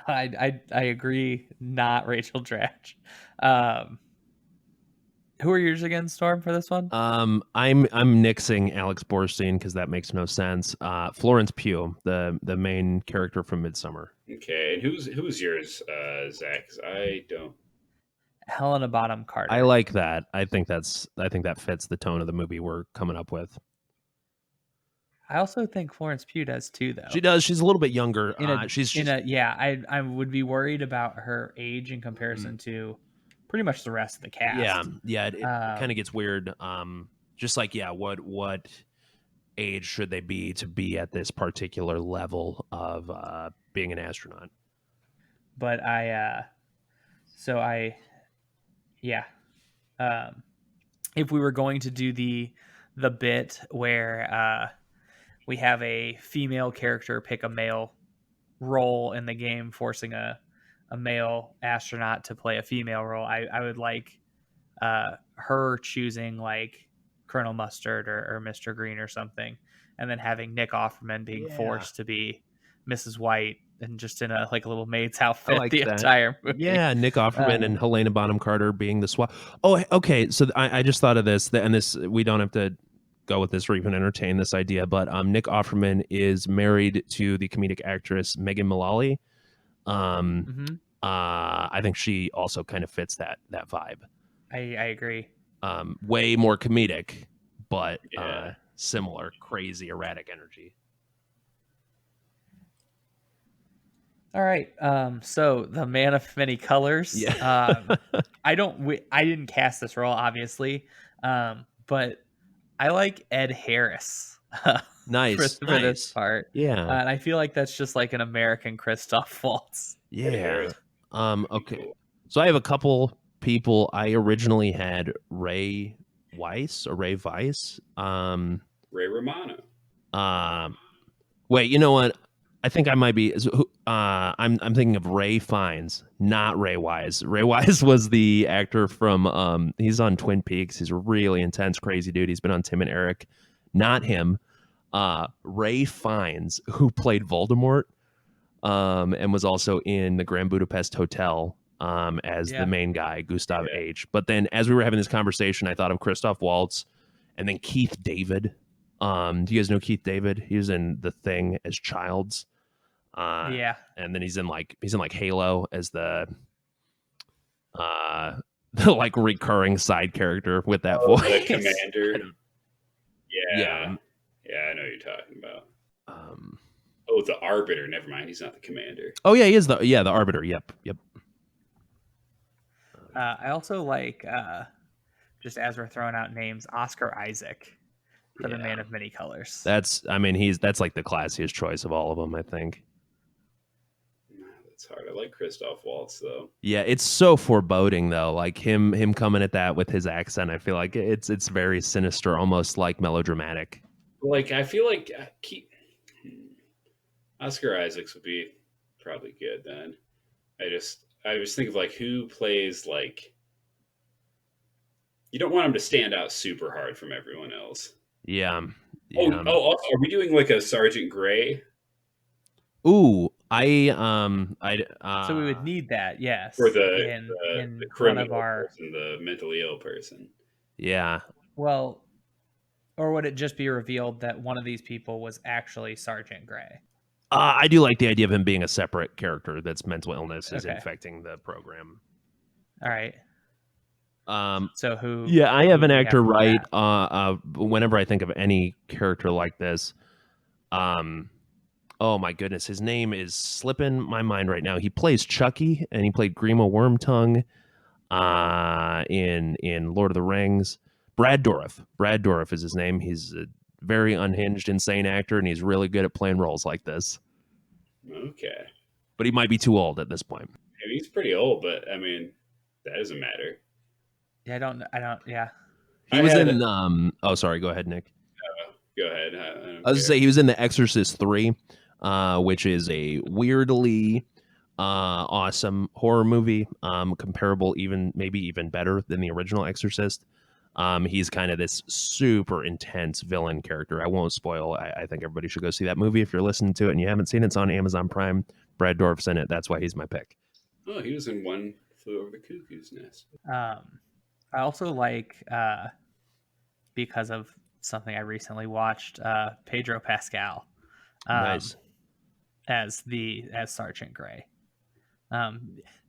I agree, not Rachel Dratch. Who are yours again, Storm, for this one? I'm nixing Alex Borstein because that makes no sense. Florence Pugh, the main character from Midsommar. Okay, and who's yours, Zach? 'Cause I don't. Helena Bonham Carter. I like that. I think that fits the tone of the movie we're coming up with. I also think Florence Pugh does too, though. She does. She's a little bit younger. I would be worried about her age in comparison to pretty much the rest of the cast. Yeah, it kind of gets weird. Just like, what age should they be to be at this particular level of being an astronaut? But if we were going to do the bit where we have a female character pick a male role in the game, forcing a male astronaut to play a female role, I would like her choosing like Colonel Mustard or Mr. Green or something, and then having Nick Offerman being forced to be Mrs. White and just in a little maid's outfit entire movie. Yeah, Nick Offerman and Helena Bonham Carter being the swap. Oh, okay. So I just thought of this, and this we don't have to go with this or even entertain this idea, but Nick Offerman is married to the comedic actress Megan Mullally. I think she also kind of fits that vibe. I agree. Way more comedic, but similar, crazy, erratic energy. All right. So the Man of Many Colors. Yeah. I didn't cast this role, obviously, but I like Ed Harris. Nice. for this part. Yeah. And I feel like that's just like an American Christoph Waltz. Yeah. Okay. So I have a couple people. I originally had Ray Weiss. Ray Romano. Wait, you know what? I think I might be. I'm thinking of Ray Fiennes, not Ray Wise. Ray Wise was the actor from. He's on Twin Peaks. He's a really intense, crazy dude. He's been on Tim and Eric. Not him. Ray Fiennes, who played Voldemort, and was also in the Grand Budapest Hotel as the main guy, Gustav H. But then, as we were having this conversation, I thought of Christoph Waltz, and then Keith David. Do you guys know Keith David? He was in The Thing as Childs. And then he's in like Halo as the like recurring side character with that voice. The commander. Yeah, I know what you're talking about. The Arbiter. Never mind, he's not the commander. Oh yeah, he is the Arbiter. Yep. I also like just as we're throwing out names, Oscar Isaac for the Man of Many Colors. That's like the classiest choice of all of them, I think. That's hard. I like Christoph Waltz though. Yeah, it's so foreboding though. Like him coming at that with his accent, I feel like it's very sinister, almost like melodramatic. Like I feel like Oscar Isaacs would be probably good then. I just think of like who plays like you don't want him to stand out super hard from everyone else. Yeah. Also, are we doing like a Sergeant Grey? Ooh, so we would need that, yes. For the criminal person, the mentally ill person. Yeah. Well, or would it just be revealed that one of these people was actually Sergeant Grey? I do like the idea of him being a separate character that's mental illness is infecting the program. All right. So who? Yeah, I have an actor right. Whenever I think of any character like this, oh my goodness, his name is slipping my mind right now. He plays Chucky, and he played Grima Wormtongue in Lord of the Rings. Brad Dourif. Brad Dourif is his name. He's a very unhinged, insane actor, and he's really good at playing roles like this. Okay. But he might be too old at this point. I mean, he's pretty old, but I mean, that doesn't matter. Yeah, I don't. Yeah. He was in. Oh, sorry. Go ahead, Nick. Go ahead. I was going to say he was in The Exorcist 3, which is a weirdly awesome horror movie, comparable, maybe even better than the original Exorcist. He's kind of this super intense villain character. I won't spoil. I think everybody should go see that movie if you're listening to it and you haven't seen it. It's on Amazon Prime. Brad Dourif's in it. That's why he's my pick. Oh, he was in One Flew Over the Cuckoo's Nest. I also like, because of something I recently watched, Pedro Pascal nice. as Sergeant Grey. Not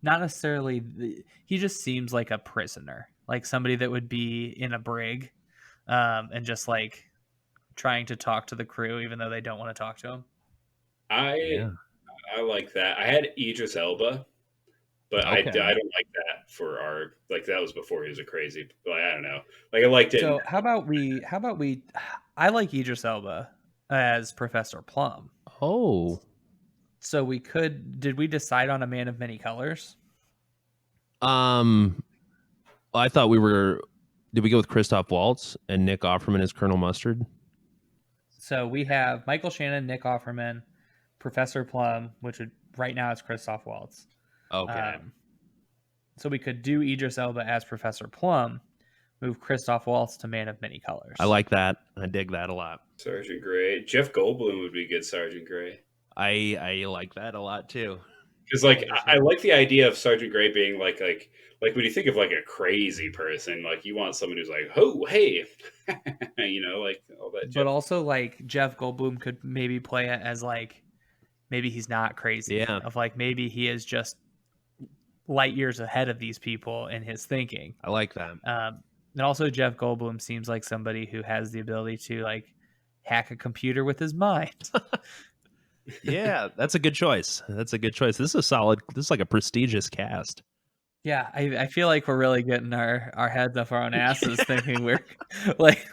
necessarily, he just seems like a prisoner, like somebody that would be in a brig and just like trying to talk to the crew even though they don't want to talk to him. I like that. I had Idris Elba. But okay. I don't like that for our, like, that was before he was a crazy, but I don't know. Like, I liked it. So how about we, I like Idris Elba as Professor Plum. Oh. So did we decide on a Man of Many Colors? I thought did we go with Christoph Waltz and Nick Offerman as Colonel Mustard? So we have Michael Shannon, Nick Offerman, Professor Plum, which would, right now is Christoph Waltz. Okay. So we could do Idris Elba as Professor Plum, move Christoph Waltz to Man of Many Colors. I like that. I dig that a lot. Sergeant Grey. Jeff Goldblum would be good Sergeant Grey. I like that a lot too. Because like I like the idea of Sergeant Gray being like when you think of like a crazy person, like you want someone who's like, oh hey, like all that. But also like Jeff Goldblum could maybe play it as like maybe he's not crazy. Yeah. Of like maybe he is just light years ahead of these people in his thinking. I like that. And also Jeff Goldblum seems like somebody who has the ability to like hack a computer with his mind. Yeah, that's a good choice. This is like a prestigious cast. Yeah, I feel like we're really getting our heads up our own asses thinking we're like,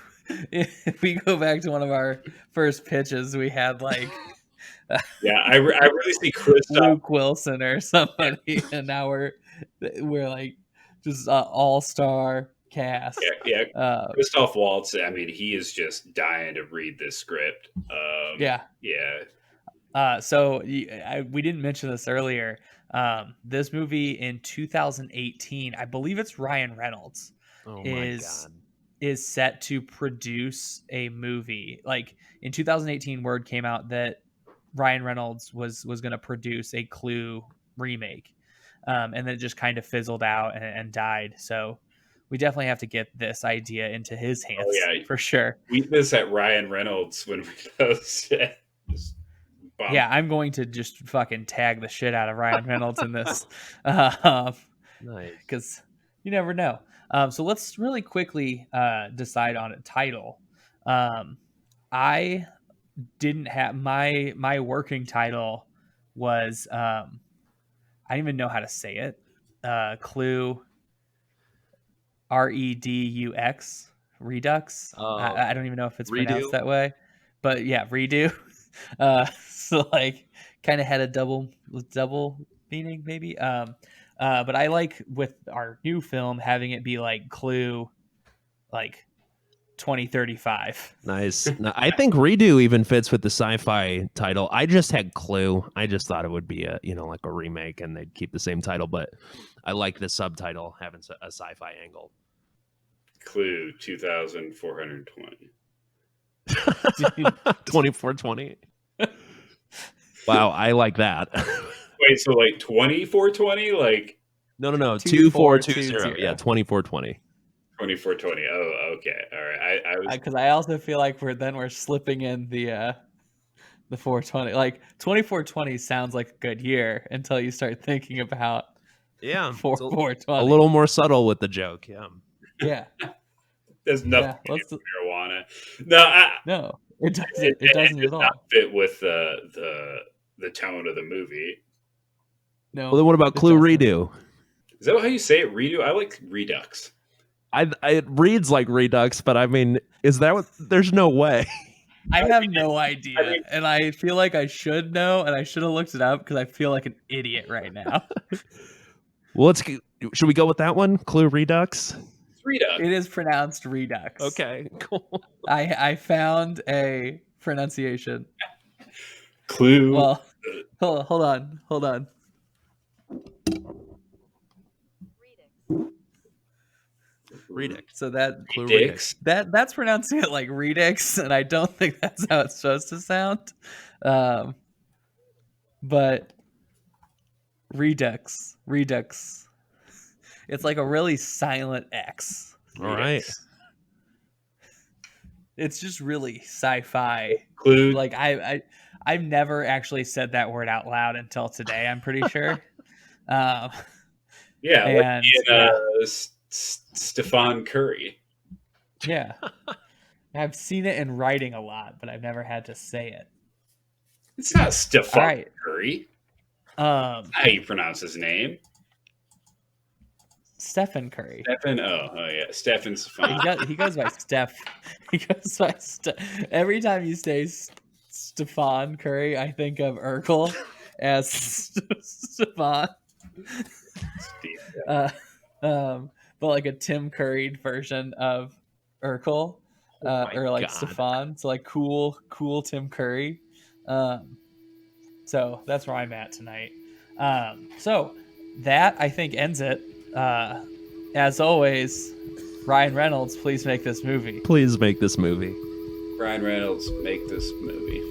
if we go back to one of our first pitches, we had like I really see Christoph Luke Wilson or somebody, and now we're like just all-star cast. Yeah. Christoph Waltz. I mean, he is just dying to read this script. Yeah. So we didn't mention this earlier. This movie in 2018, I believe it's Ryan Reynolds, is set to produce a movie. Like in 2018, word came out that Ryan Reynolds was going to produce a Clue remake, and then it just kind of fizzled out and died. So we definitely have to get this idea into his hands. Oh, yeah, for sure. Tweet this at Ryan Reynolds when we post it. Yeah, I'm going to just fucking tag the shit out of Ryan Reynolds in this. Nice. Because you never know. So let's really quickly decide on a title. I didn't have my working title was I don't even know how to say it. Clue Redux. Redux. I don't even know if it's pronounced that way. But yeah, redo. So like kind of had a double meaning maybe. But I like with our new film having it be like Clue, like 2035. Nice. Now, I think Redo even fits with the sci-fi title. I just had Clue. I just thought it would be a like a remake and they'd keep the same title, but I like the subtitle having a sci-fi angle. Clue 2420. 2420. Wow, I like that. Wait, so like 2420? Like no, 2420. Yeah, 2420. 2420. Oh, okay. All right. I was because I also feel like we're slipping in the 420. Like 2420 sounds like a good year until you start thinking about 420. A little more subtle with the joke. Yeah. There's nothing marijuana. No, it doesn't. It doesn't at all. Not fit with the tone of the movie. No. Well, then what about Clue Redo? Is that how you say it? Redo? I like Redux. It reads like Redux, but I mean, is that what? There's no way. I have no idea, and I feel like I should know, and I should have looked it up because I feel like an idiot right now. Well, should we go with that one? Clue Redux. Redux. It is pronounced Redux. Okay, cool. I found a pronunciation. Clue. Well, hold on. Redux. So that Clue Redux. That's pronouncing it like Redux, and I don't think that's how it's supposed to sound. But Redux. It's like a really silent X. All right. It's just really sci-fi. Clue. Like I've never actually said that word out loud until today. I'm pretty sure. Stefan Curry. Yeah. I've seen it in writing a lot, but I've never had to say it. It's not Stefan Curry. How you pronounce his name? Stephen Curry. Stephen. Oh yeah, Stephen Stefan. He goes by Steph. He goes by every time you say Stefan Curry, I think of Urkel as Stefan. But like a Tim Curry version of Urkel, or like Stefan. So like cool Tim Curry. So that's where I'm at tonight. So that I think ends it. As always, Ryan Reynolds, please make this movie. Please make this movie. Ryan Reynolds, make this movie.